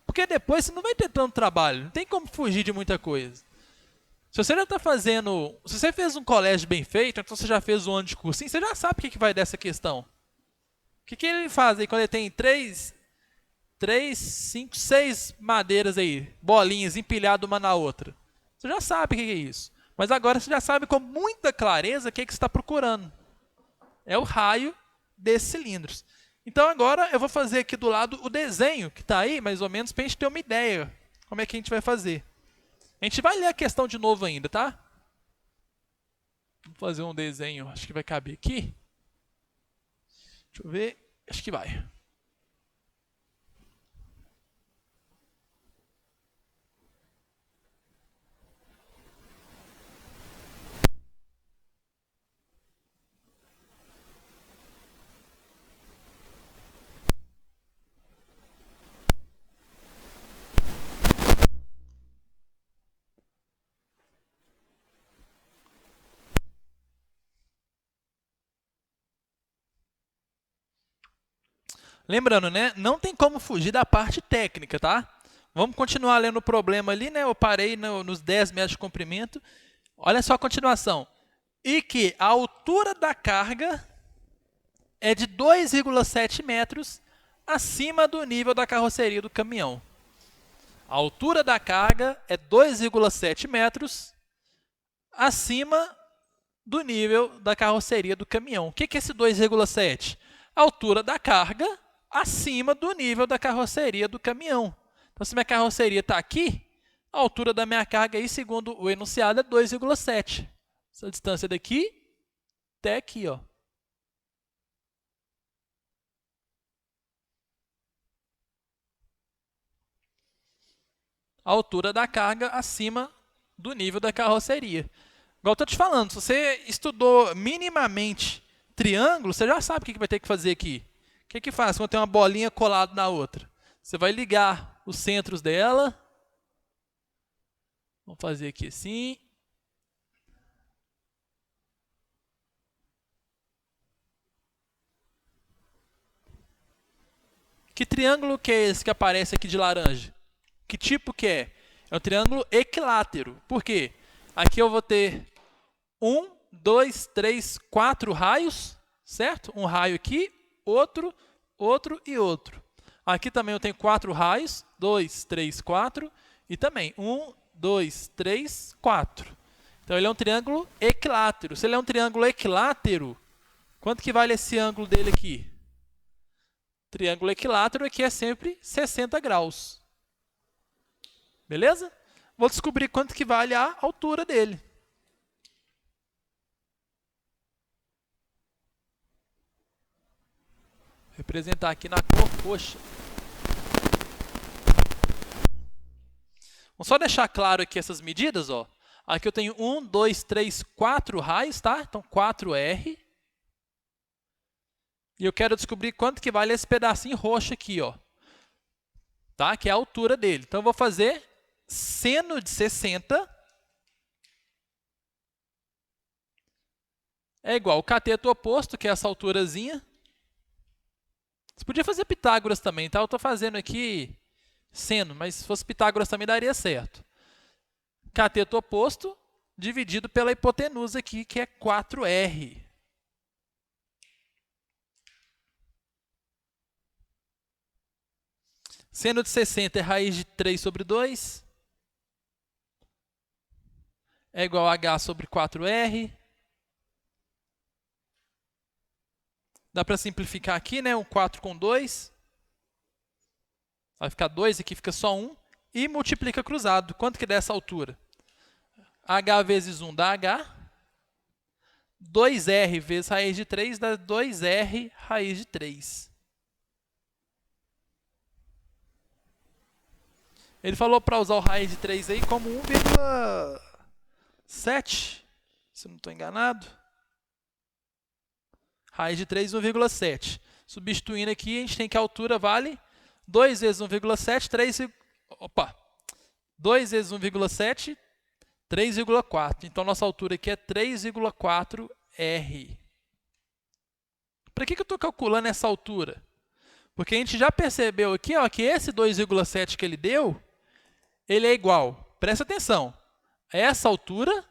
S1: Porque depois você não vai ter tanto trabalho, não tem como fugir de muita coisa. Se você já está fazendo, se você fez um colégio bem feito, então você já fez um ano de cursinho, você já sabe o que vai dessa questão. O que ele faz aí quando ele tem 3, 5, 6 madeiras aí, bolinhas empilhadas uma na outra? Você já sabe o que é isso. Mas agora você já sabe com muita clareza o que você está procurando. É o raio desses cilindros. Então agora eu vou fazer aqui do lado o desenho que está aí, mais ou menos, para a gente ter uma ideia como é que a gente vai fazer. A gente vai ler a questão de novo ainda, tá? Vamos fazer um desenho, acho que vai caber aqui. Deixa eu ver, acho que vai. Lembrando, né? Não tem como fugir da parte técnica, tá? Vamos continuar lendo o problema ali, né? Eu parei nos 10 metros de comprimento. Olha só a continuação. E que a altura da carga é de 2,7 metros acima do nível da carroceria do caminhão. A altura da carga é 2,7 metros acima do nível da carroceria do caminhão. O que é esse 2,7? A altura da carga acima do nível da carroceria do caminhão. Então, se minha carroceria está aqui, a altura da minha carga, aí, segundo o enunciado, é 2,7. Essa distância daqui até aqui, ó. A altura da carga acima do nível da carroceria. Igual eu estou te falando, se você estudou minimamente triângulo, você já sabe o que vai ter que fazer aqui. O que faz quando tem uma bolinha colada na outra? Você vai ligar os centros dela. Vamos fazer aqui assim. Que triângulo que é esse que aparece aqui de laranja? Que tipo que é? É um triângulo equilátero. Por quê? Aqui eu vou ter 1, 2, 3, 4 raios, certo? Um raio aqui, outro, outro e outro. Aqui também eu tenho 4 raios, 2, 3, 4, e também 1, 2, 3, 4. Então ele é um triângulo equilátero. Se ele é um triângulo equilátero, quanto que vale esse ângulo dele aqui? Triângulo equilátero aqui é sempre 60 graus. Beleza? Vou descobrir quanto que vale a altura dele. Representar aqui na cor roxa. Vamos só deixar claro aqui essas medidas, ó. Aqui eu tenho 1, 2, 3, 4 raios, tá? Então 4R. E eu quero descobrir quanto que vale esse pedacinho roxo aqui, ó. Tá? Que é a altura dele. Então eu vou fazer seno de 60 é igual ao cateto oposto, que é essa alturazinha. Você podia fazer Pitágoras também, tá? Eu estou fazendo aqui seno, mas se fosse Pitágoras também daria certo. Cateto oposto dividido pela hipotenusa aqui, que é 4R. Seno de 60 é raiz de 3 sobre 2. É igual a H sobre 4R. Dá para simplificar aqui, né? Um 4 com 2. Vai ficar 2, aqui fica só 1. E multiplica cruzado. Quanto que dá essa altura? H vezes 1 dá H. 2R vezes raiz de 3 dá 2R raiz de 3. Ele falou para usar o raiz de 3 aí como 1,7, se eu não estou enganado. Raiz de 3, 1,7. Substituindo aqui, a gente tem que a altura vale 2 vezes 1,7, 3... Opa! 2 vezes 1,7, 3,4. Então, nossa altura aqui é 3,4R. Para que eu estou calculando essa altura? Porque a gente já percebeu aqui, ó, que esse 2,7 que ele deu, ele é igual, presta atenção, a essa altura,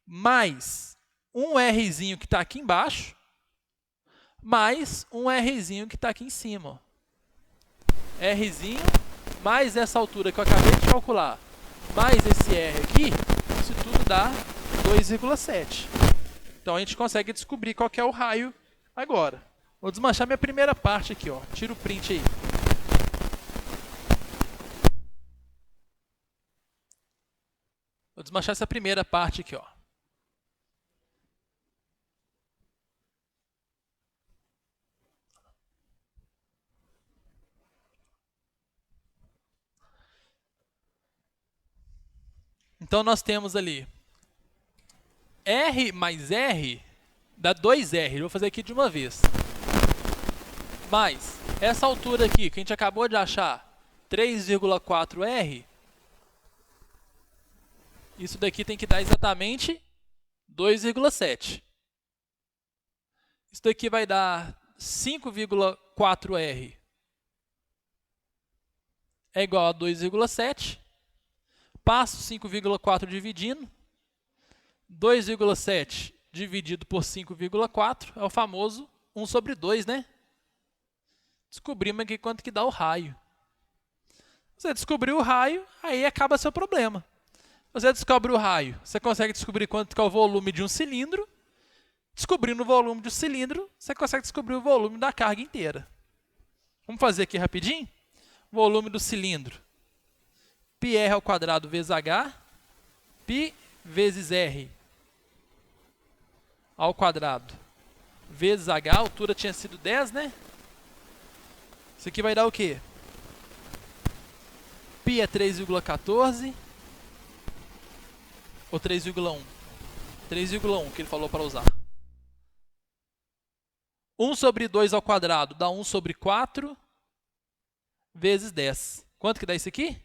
S1: mais um Rzinho que está aqui embaixo, mais um Rzinho que está aqui em cima. Ó. Rzinho mais essa altura que eu acabei de calcular, mais esse R aqui, isso tudo dá 2,7. Então a gente consegue descobrir qual que é o raio agora. Vou desmanchar minha primeira parte aqui, ó. Tira o print aí. Vou desmanchar essa primeira parte aqui, ó. Então nós temos ali R mais R dá 2R. Eu vou fazer aqui de uma vez. Mais essa altura aqui, que a gente acabou de achar, 3,4R, isso daqui tem que dar exatamente 2,7. Isso daqui vai dar 5,4R. É igual a 2,7. Passo 5,4 dividindo. 2,7 dividido por 5,4 é o famoso 1 sobre 2, né? Descobrimos aqui quanto que dá o raio. Você descobriu o raio, aí acaba seu problema. Você descobre o raio, você consegue descobrir quanto que é o volume de um cilindro. Descobrindo o volume do cilindro, você consegue descobrir o volume da carga inteira. Vamos fazer aqui rapidinho? Volume do cilindro. πr ao quadrado vezes h, π vezes r ao quadrado vezes h, a altura tinha sido 10, né? Isso aqui vai dar o quê? π é 3,14 ou 3,1? 3,1 que ele falou para usar. 1 sobre 2 ao quadrado dá 1 sobre 4 vezes 10. Quanto que dá isso aqui?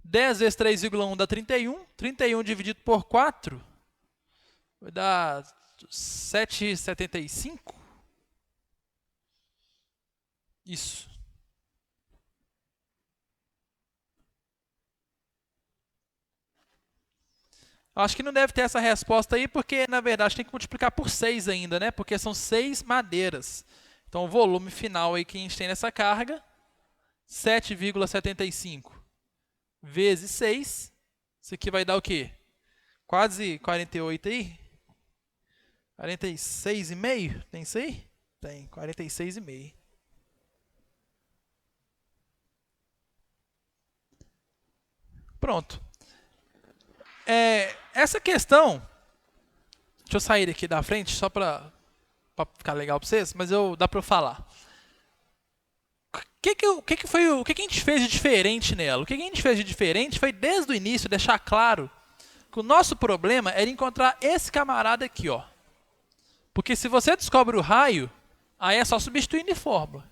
S1: 10 vezes 3,1 dá 31. 31 dividido por 4 vai dar 7,75. Isso. Acho que não deve ter essa resposta aí, porque, na verdade, tem que multiplicar por 6 ainda, né? Porque são 6 madeiras. Então, o volume final aí que a gente tem nessa carga, 7,75 vezes 6. Isso aqui vai dar o quê? Quase 48 aí? 46,5? Tem isso aí? Tem, 46,5. Pronto. Essa questão, deixa eu sair aqui da frente só para ficar legal para vocês, mas dá para eu falar. O que a gente fez de diferente nela? O que a gente fez de diferente foi, desde o início, deixar claro que o nosso problema era encontrar esse camarada aqui, ó. Porque se você descobre o raio, aí é só substituir em fórmula,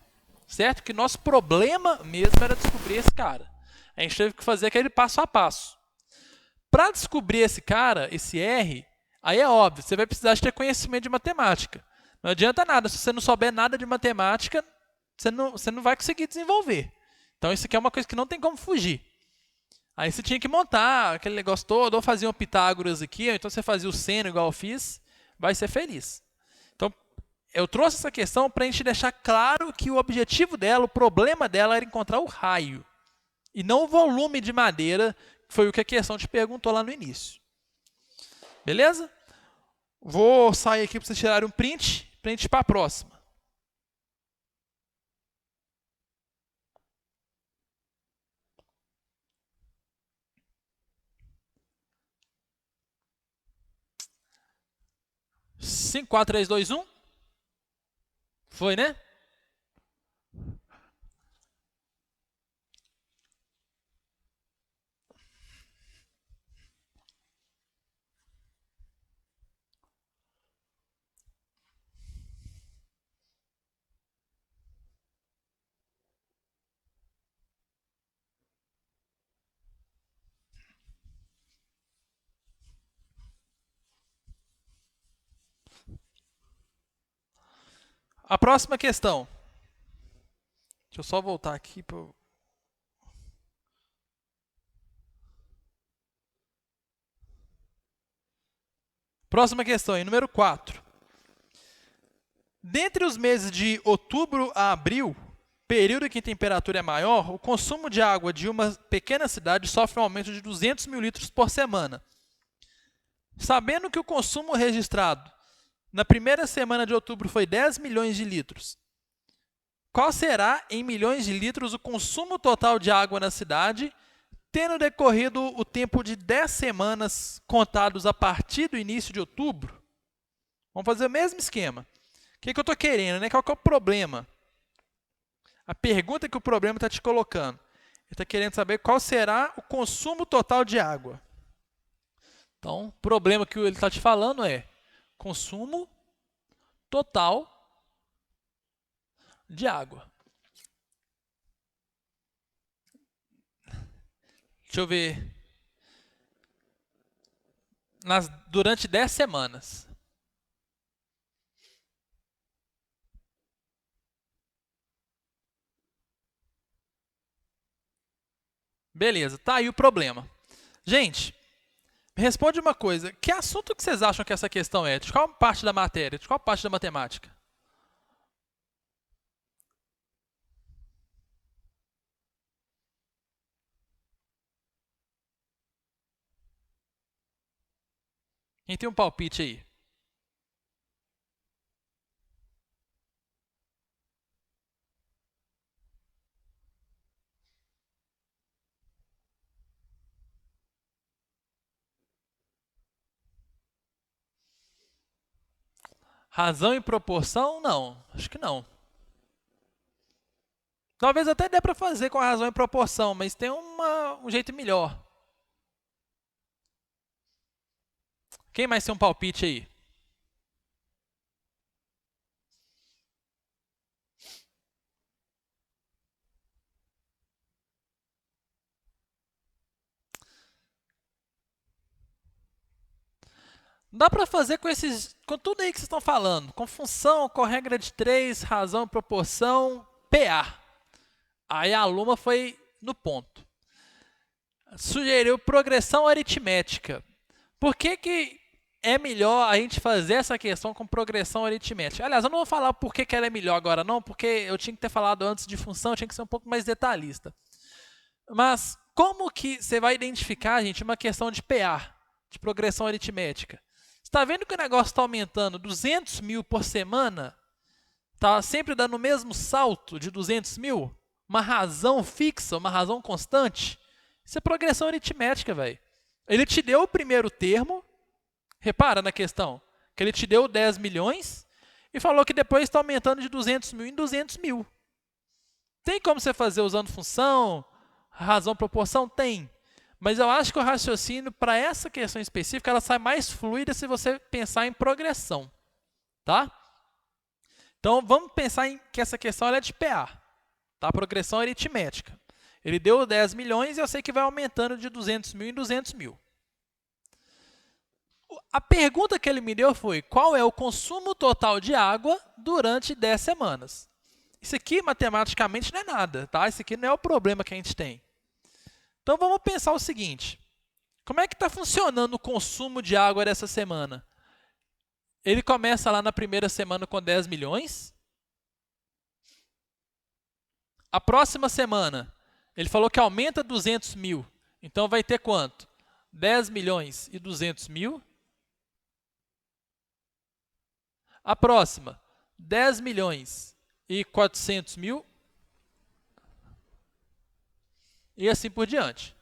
S1: certo? Que nosso problema mesmo era descobrir esse cara. A gente teve que fazer aquele passo a passo. Para descobrir esse cara, esse R, aí é óbvio, você vai precisar de ter conhecimento de matemática. Não adianta nada, se você não souber nada de matemática, você não vai conseguir desenvolver. Então isso aqui é uma coisa que não tem como fugir. Aí você tinha que montar aquele negócio todo, ou fazia um Pitágoras aqui, ou então você fazia o seno igual eu fiz, vai ser feliz. Então, eu trouxe essa questão para a gente deixar claro que o objetivo dela, o problema dela era encontrar o raio, e não o volume de madeira, que foi o que a questão te perguntou lá no início. Beleza? Vou sair aqui para vocês tirarem um print, para a gente ir para a próxima. Cinco, quatro, três, dois, um. Foi, né? A próxima questão. Deixa eu só voltar aqui para. Próxima questão aí, número 4. Dentre os meses de outubro a abril, período em que a temperatura é maior, o consumo de água de uma pequena cidade sofre um aumento de 200 mil litros por semana. Sabendo que o consumo registrado na primeira semana de outubro foi 10 milhões de litros, qual será, em milhões de litros, o consumo total de água na cidade, tendo decorrido o tempo de 10 semanas contados a partir do início de outubro? Vamos fazer o mesmo esquema. O que eu estou querendo, né? Qual que é o problema? A pergunta que o problema está te colocando. Ele está querendo saber qual será o consumo total de água. Então, o problema que ele está te falando é consumo total de água. Deixa eu ver. Durante 10 semanas. Beleza, tá aí o problema. Gente, me responde uma coisa. Que assunto que vocês acham que essa questão é? De qual parte da matéria? De qual parte da matemática? Quem tem um palpite aí? Razão e proporção? Não, acho que não. Talvez até dê para fazer com a razão e proporção, mas tem um jeito melhor. Quem mais tem um palpite aí? Dá para fazer com tudo aí que vocês estão falando. Com função, com regra de 3, razão e proporção, PA. Aí a aluna foi no ponto. Sugeriu progressão aritmética. Por que é melhor a gente fazer essa questão com progressão aritmética? Aliás, eu não vou falar por que ela é melhor agora não, porque eu tinha que ter falado antes de função, eu tinha que ser um pouco mais detalhista. Mas como que você vai identificar, gente, uma questão de PA, de progressão aritmética? Você está vendo que o negócio está aumentando 200 mil por semana? Está sempre dando o mesmo salto de 200 mil? Uma razão fixa, uma razão constante? Isso é progressão aritmética, velho. Ele te deu o primeiro termo, repara na questão, que ele te deu 10 milhões e falou que depois está aumentando de 200 mil em 200 mil. Tem como você fazer usando função, razão, proporção? Tem. Mas eu acho que o raciocínio para essa questão específica ela sai mais fluida se você pensar em progressão, tá? Então vamos pensar em que essa questão ela é de PA, tá? Progressão aritmética. Ele deu 10 milhões e eu sei que vai aumentando de 200 mil em 200 mil. A pergunta que ele me deu foi: qual é o consumo total de água durante 10 semanas? Isso aqui matematicamente não é nada, tá? Isso aqui não é o problema que a gente tem. Então vamos pensar o seguinte: como é que está funcionando o consumo de água dessa semana? Ele começa lá na primeira semana com 10 milhões. A próxima semana, ele falou que aumenta 200 mil. Então vai ter quanto? 10 milhões e 200 mil. A próxima, 10 milhões e 400 mil. E assim por diante.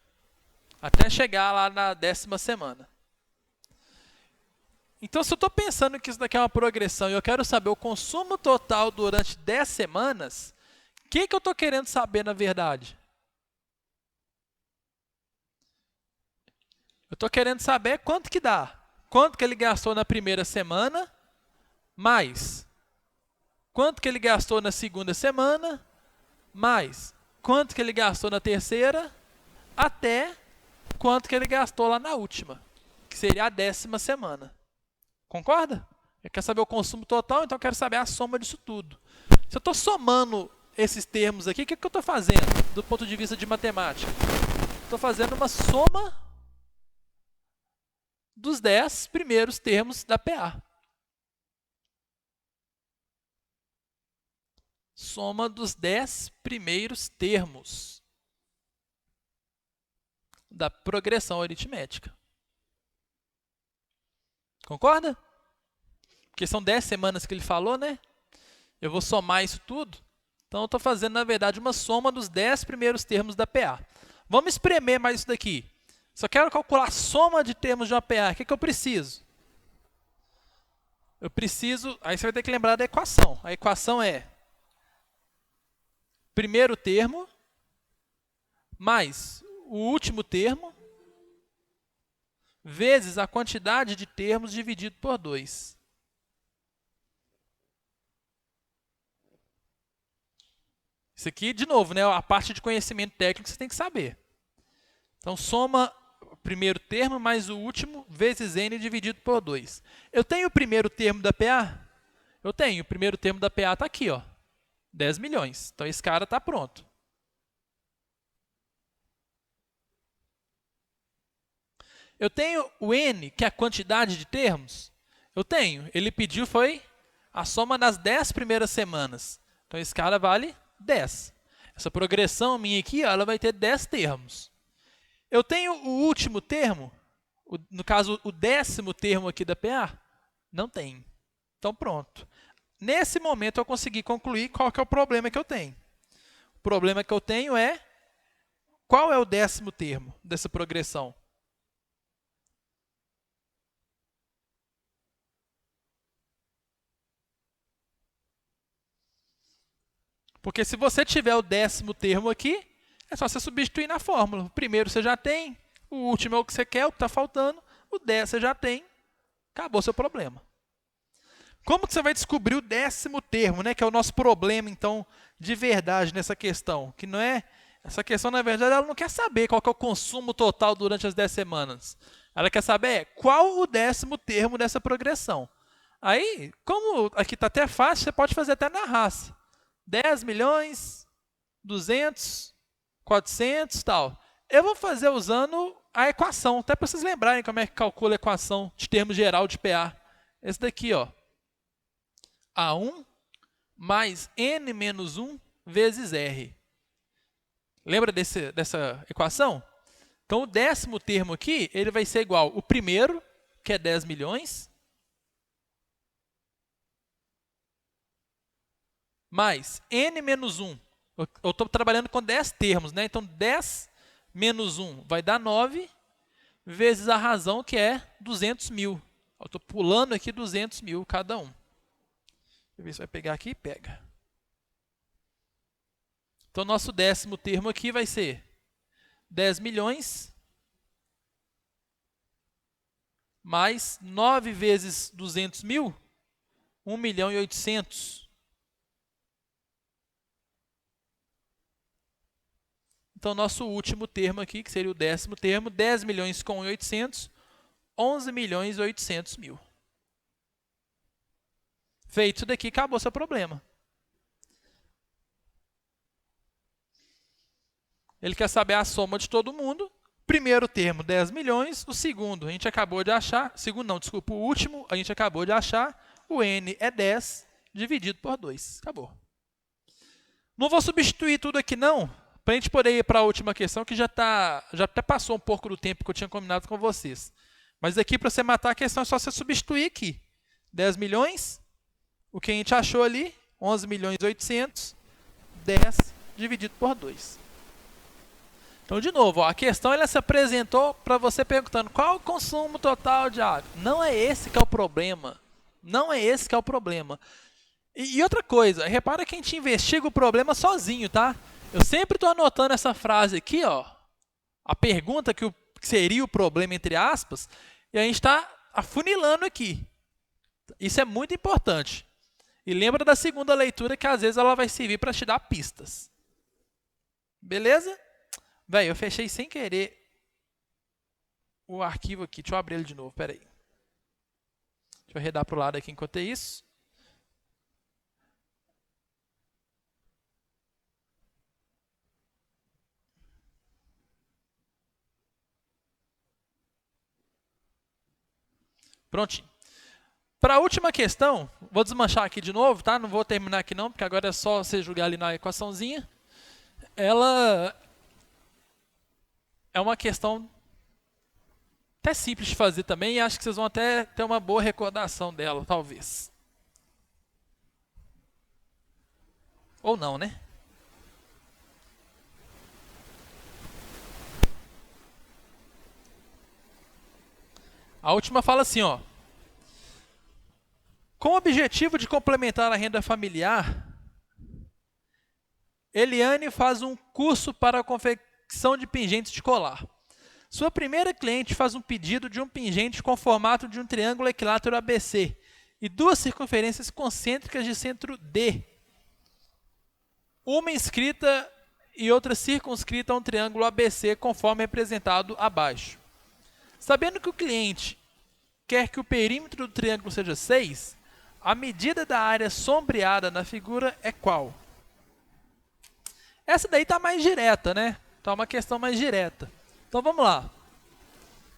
S1: Até chegar lá na 10ª semana. Então, se eu estou pensando que isso daqui é uma progressão e eu quero saber o consumo total durante 10 semanas, o que eu estou querendo saber na verdade? Eu estou querendo saber quanto que dá. Quanto que ele gastou na primeira semana, mais quanto que ele gastou na segunda semana, mais quanto que ele gastou na terceira, até quanto que ele gastou lá na última, que seria a 10ª semana. Concorda? Eu quero saber o consumo total, então eu quero saber a soma disso tudo. Se eu estou somando esses termos aqui, o que eu estou fazendo do ponto de vista de matemática? Estou fazendo uma soma dos 10 primeiros termos da PA. Soma dos 10 primeiros termos da progressão aritmética. Concorda? Porque são 10 semanas que ele falou, né? Eu vou somar isso tudo. Então, eu estou fazendo, na verdade, uma soma dos 10 primeiros termos da PA. Vamos espremer mais isso daqui. Só quero calcular a soma de termos de uma PA. O que eu preciso? Eu preciso... Aí você vai ter que lembrar da equação. A equação é primeiro termo mais o último termo vezes a quantidade de termos dividido por 2. Isso aqui, de novo, né, a parte de conhecimento técnico você tem que saber. Então, soma o primeiro termo mais o último vezes n dividido por 2. Eu tenho o primeiro termo da PA? Eu tenho. O primeiro termo da PA está aqui, ó, 10 milhões. Então, esse cara está pronto. Eu tenho o n, que é a quantidade de termos? Eu tenho. Ele pediu foi a soma das 10 primeiras semanas. Então, esse cara vale 10. Essa progressão minha aqui, ó, ela vai ter 10 termos. Eu tenho o último termo, no caso, o 10º termo aqui da PA? Não tem. Então, pronto. Nesse momento, eu consegui concluir qual que é o problema que eu tenho. O problema que eu tenho é, qual é o 10º termo dessa progressão? Porque se você tiver o 10º termo aqui, é só você substituir na fórmula. O primeiro você já tem, o último é o que você quer, o que está faltando, o 10 você já tem, acabou o seu problema. Como que você vai descobrir o 10º termo, né, que é o nosso problema, então, de verdade nessa questão? Que não é, essa questão, na verdade, ela não quer saber qual que é o consumo total durante as 10 semanas. Ela quer saber qual o 10º termo dessa progressão. Aí, como aqui está até fácil, você pode fazer até na raça. 10 milhões, 200, 400 e tal. Eu vou fazer usando a equação, até para vocês lembrarem como é que calcula a equação de termo geral de PA. Esse daqui, ó. A1 mais n menos 1 vezes R. Lembra dessa equação? Então, o 10º termo aqui, ele vai ser igual o primeiro, que é 10 milhões, mais n menos 1. Eu estou trabalhando com 10 termos, né? Então, 10 menos 1 vai dar 9, vezes a razão, que é 200 mil. Eu estou pulando aqui 200 mil cada um. Deixa eu ver se vai pegar aqui. Pega. Então, nosso 10º termo aqui vai ser 10 milhões mais 9 vezes 200 mil, 1 milhão e 800. Então, nosso último termo aqui, que seria o 10º termo, 10 milhões com 800, 11 milhões e 800 mil. Feito isso daqui, acabou seu problema. Ele quer saber a soma de todo mundo. Primeiro termo, 10 milhões. O segundo, a gente acabou de achar. Segundo não, desculpa, o último, a gente acabou de achar. O n é 10 dividido por 2. Acabou. Não vou substituir tudo aqui, não. Para a gente poder ir para a última questão, que já até passou um pouco do tempo que eu tinha combinado com vocês. Mas aqui, para você matar a questão, é só você substituir aqui. 10 milhões, o que a gente achou ali, 11 milhões e 800, 10 dividido por 2. Então, de novo, ó, a questão ela se apresentou para você perguntando qual o consumo total de água. Não é esse que é o problema. Não é esse que é o problema. E outra coisa, repara que a gente investiga o problema sozinho, tá? Eu sempre estou anotando essa frase aqui, ó, a pergunta que seria o problema, entre aspas, e a gente está afunilando aqui. Isso é muito importante. E lembra da segunda leitura, que às vezes ela vai servir para te dar pistas. Beleza? Véi, eu fechei sem querer o arquivo aqui. Deixa eu abrir ele de novo, peraí. Deixa eu arredar para o lado aqui enquanto é isso. Prontinho. Para a última questão, vou desmanchar aqui de novo, tá? Não vou terminar aqui não, porque agora é só você jogar ali na equaçãozinha. Ela é uma questão até simples de fazer também e acho que vocês vão até ter uma boa recordação dela, talvez. Ou não, né? A última fala assim, ó. Com o objetivo de complementar a renda familiar, Eliane faz um curso para a confecção de pingentes de colar. Sua primeira cliente faz um pedido de um pingente com formato de um triângulo equilátero ABC e duas circunferências concêntricas de centro D. Uma inscrita e outra circunscrita a um triângulo ABC conforme representado abaixo. Sabendo que o cliente quer que o perímetro do triângulo seja 6, a medida da área sombreada na figura é qual? Essa daí está mais direta, né? Está uma questão mais direta. Então vamos lá.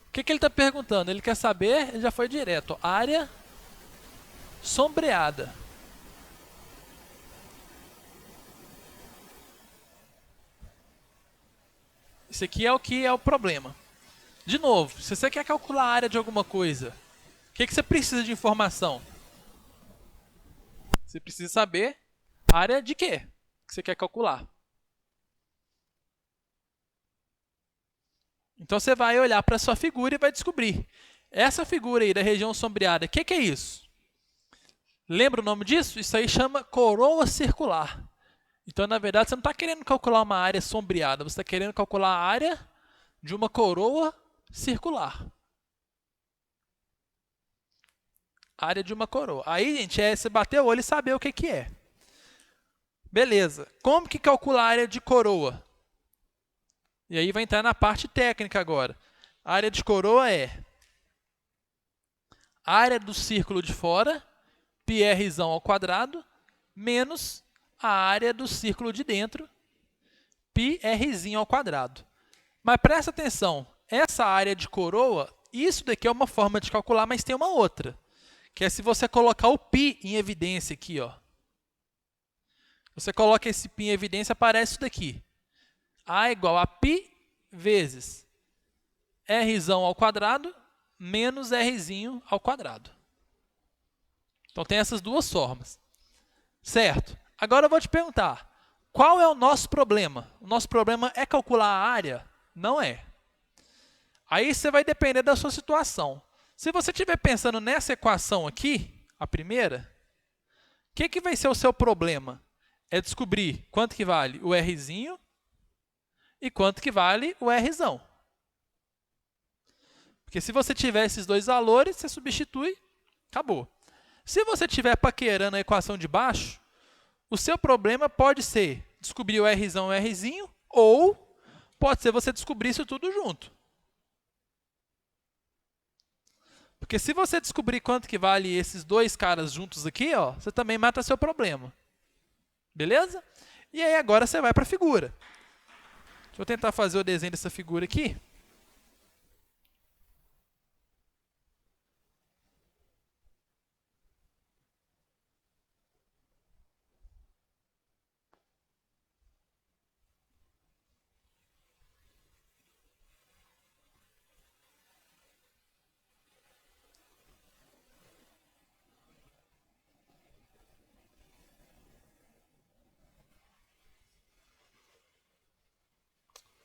S1: O que ele está perguntando? Ele quer saber, ele já foi direto, área sombreada. Isso aqui é o que é o problema. De novo, se você quer calcular a área de alguma coisa, o que você precisa de informação? Você precisa saber a área de quê que você quer calcular. Então você vai olhar para a sua figura e vai descobrir. Essa figura aí da região sombreada, o que é isso? Lembra o nome disso? Isso aí chama coroa circular. Então, na verdade, você não está querendo calcular uma área sombreada, você está querendo calcular a área de uma coroa circular. Área de uma coroa. Aí, gente, é você bater o olho e saber o que é. Beleza. Como que calcula a área de coroa? E aí vai entrar na parte técnica agora. A área de coroa é a área do círculo de fora, πr ao quadrado, menos a área do círculo de dentro, πr ao quadrado. Mas presta atenção, essa área de coroa, isso daqui é uma forma de calcular, mas tem uma outra. Que é se você colocar o π em evidência aqui, ó. Você coloca esse π em evidência, aparece isso daqui. A igual a π vezes r ao quadrado menos r ao quadrado. Então tem essas duas formas. Certo? Agora eu vou te perguntar, qual é o nosso problema? O nosso problema é calcular a área? Não é. Aí você vai depender da sua situação. Se você estiver pensando nessa equação aqui, a primeira, o que vai ser o seu problema? É descobrir quanto que vale o rzinho e quanto que vale o rzão. Porque se você tiver esses dois valores, você substitui, acabou. Se você estiver paquerando a equação de baixo, o seu problema pode ser descobrir o rzão e o rzinho, ou pode ser você descobrir isso tudo junto. Porque se você descobrir quanto que vale esses dois caras juntos aqui, ó, você também mata seu problema. Beleza? E aí agora você vai para a figura. Deixa eu tentar fazer o desenho dessa figura aqui.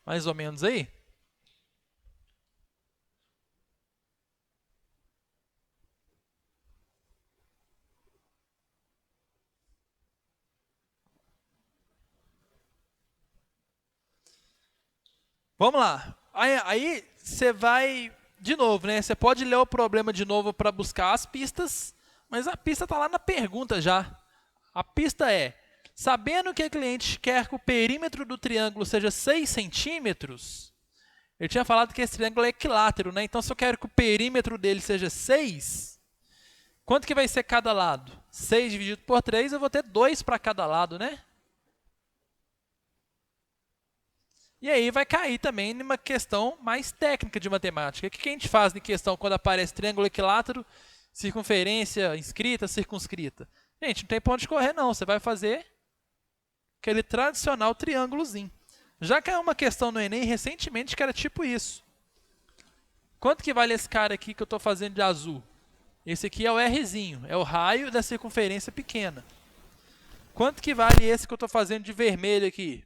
S1: Mais ou menos aí. Vamos lá. Aí você vai, de novo, né? Você pode ler o problema de novo para buscar as pistas, mas a pista está lá na pergunta já. A pista é, sabendo que a cliente quer que o perímetro do triângulo seja 6 centímetros, eu tinha falado que esse triângulo é equilátero, né? Então, se eu quero que o perímetro dele seja 6, quanto que vai ser cada lado? 6 dividido por 3, eu vou ter 2 para cada lado, né? E aí vai cair também numa questão mais técnica de matemática. O que a gente faz em questão quando aparece triângulo equilátero, circunferência inscrita, circunscrita? Gente, não tem ponto de correr não, você vai fazer aquele tradicional triângulozinho. Já caiu uma questão no Enem recentemente que era tipo isso. Quanto que vale esse cara aqui que eu estou fazendo de azul? Esse aqui é o Rzinho, é o raio da circunferência pequena. Quanto que vale esse que eu estou fazendo de vermelho aqui?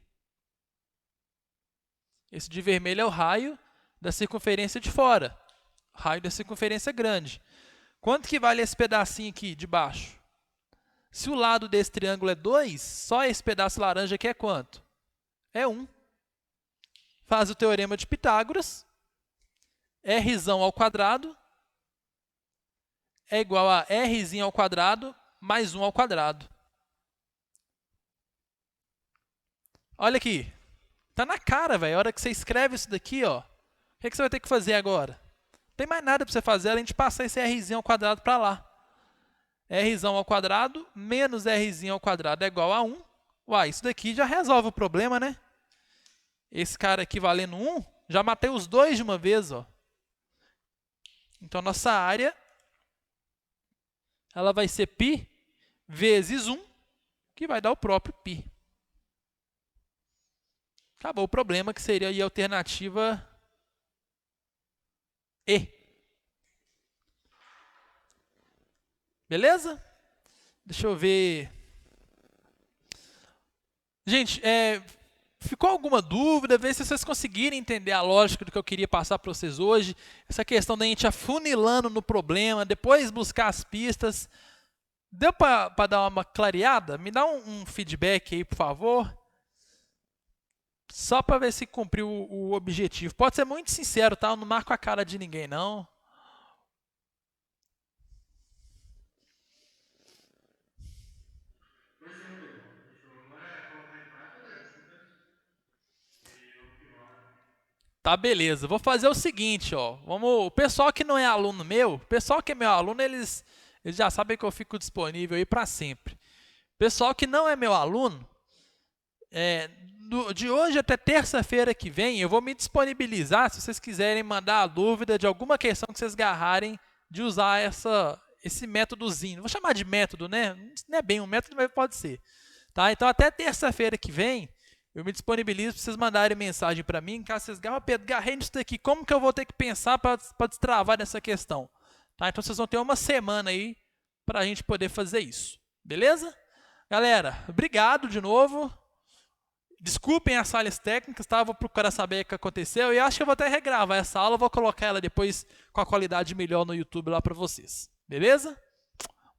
S1: Esse de vermelho é o raio da circunferência de fora. Raio da circunferência grande. Quanto que vale esse pedacinho aqui de baixo? Se o lado desse triângulo é 2, só esse pedaço laranja aqui é quanto? É 1. Faz o teorema de Pitágoras. Rzão ao quadrado é igual a Rzinho ao quadrado mais 1 ao quadrado. Olha aqui. Tá na cara, velho. A hora que você escreve isso daqui, ó. O que você vai ter que fazer agora? Não tem mais nada para você fazer além de passar esse Rzinho ao quadrado para lá. Rzão ao quadrado menos Rzinho ao quadrado é igual a 1. Uai, isso daqui já resolve o problema, né? Esse cara aqui valendo 1, já matei os dois de uma vez, ó. Então, nossa área ela vai ser π vezes 1, que vai dar o próprio π. Acabou o problema, que seria aí a alternativa E. Beleza? Deixa eu ver. Gente, ficou alguma dúvida? Vê se vocês conseguirem entender a lógica do que eu queria passar para vocês hoje. Essa questão da gente afunilando no problema, depois buscar as pistas. Deu para dar uma clareada? Me dá um feedback aí, por favor. Só para ver se cumpriu o objetivo. Pode ser muito sincero, tá? Eu não marco a cara de ninguém, não. Tá, beleza. Vou fazer o seguinte, ó. O pessoal que não é aluno meu, o pessoal que é meu aluno, eles já sabem que eu fico disponível aí para sempre. Pessoal que não é meu aluno, de hoje até terça-feira que vem, eu vou me disponibilizar, se vocês quiserem mandar a dúvida de alguma questão que vocês agarrarem de usar esse métodozinho. Não vou chamar de método, né? Não é bem um método, mas pode ser. Tá? Então, até terça-feira que vem, eu me disponibilizo para vocês mandarem mensagem para mim, caso vocês garram, Pedro, garrei nisso daqui, como que eu vou ter que pensar para destravar nessa questão? Tá? Então, vocês vão ter uma semana aí para a gente poder fazer isso. Beleza? Galera, obrigado de novo. Desculpem as falhas técnicas, tá? Vou procurar saber o que aconteceu e acho que eu vou até regravar essa aula, vou colocar ela depois com a qualidade melhor no YouTube lá para vocês. Beleza?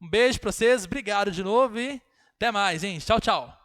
S1: Um beijo para vocês, obrigado de novo e até mais, gente. Tchau, tchau.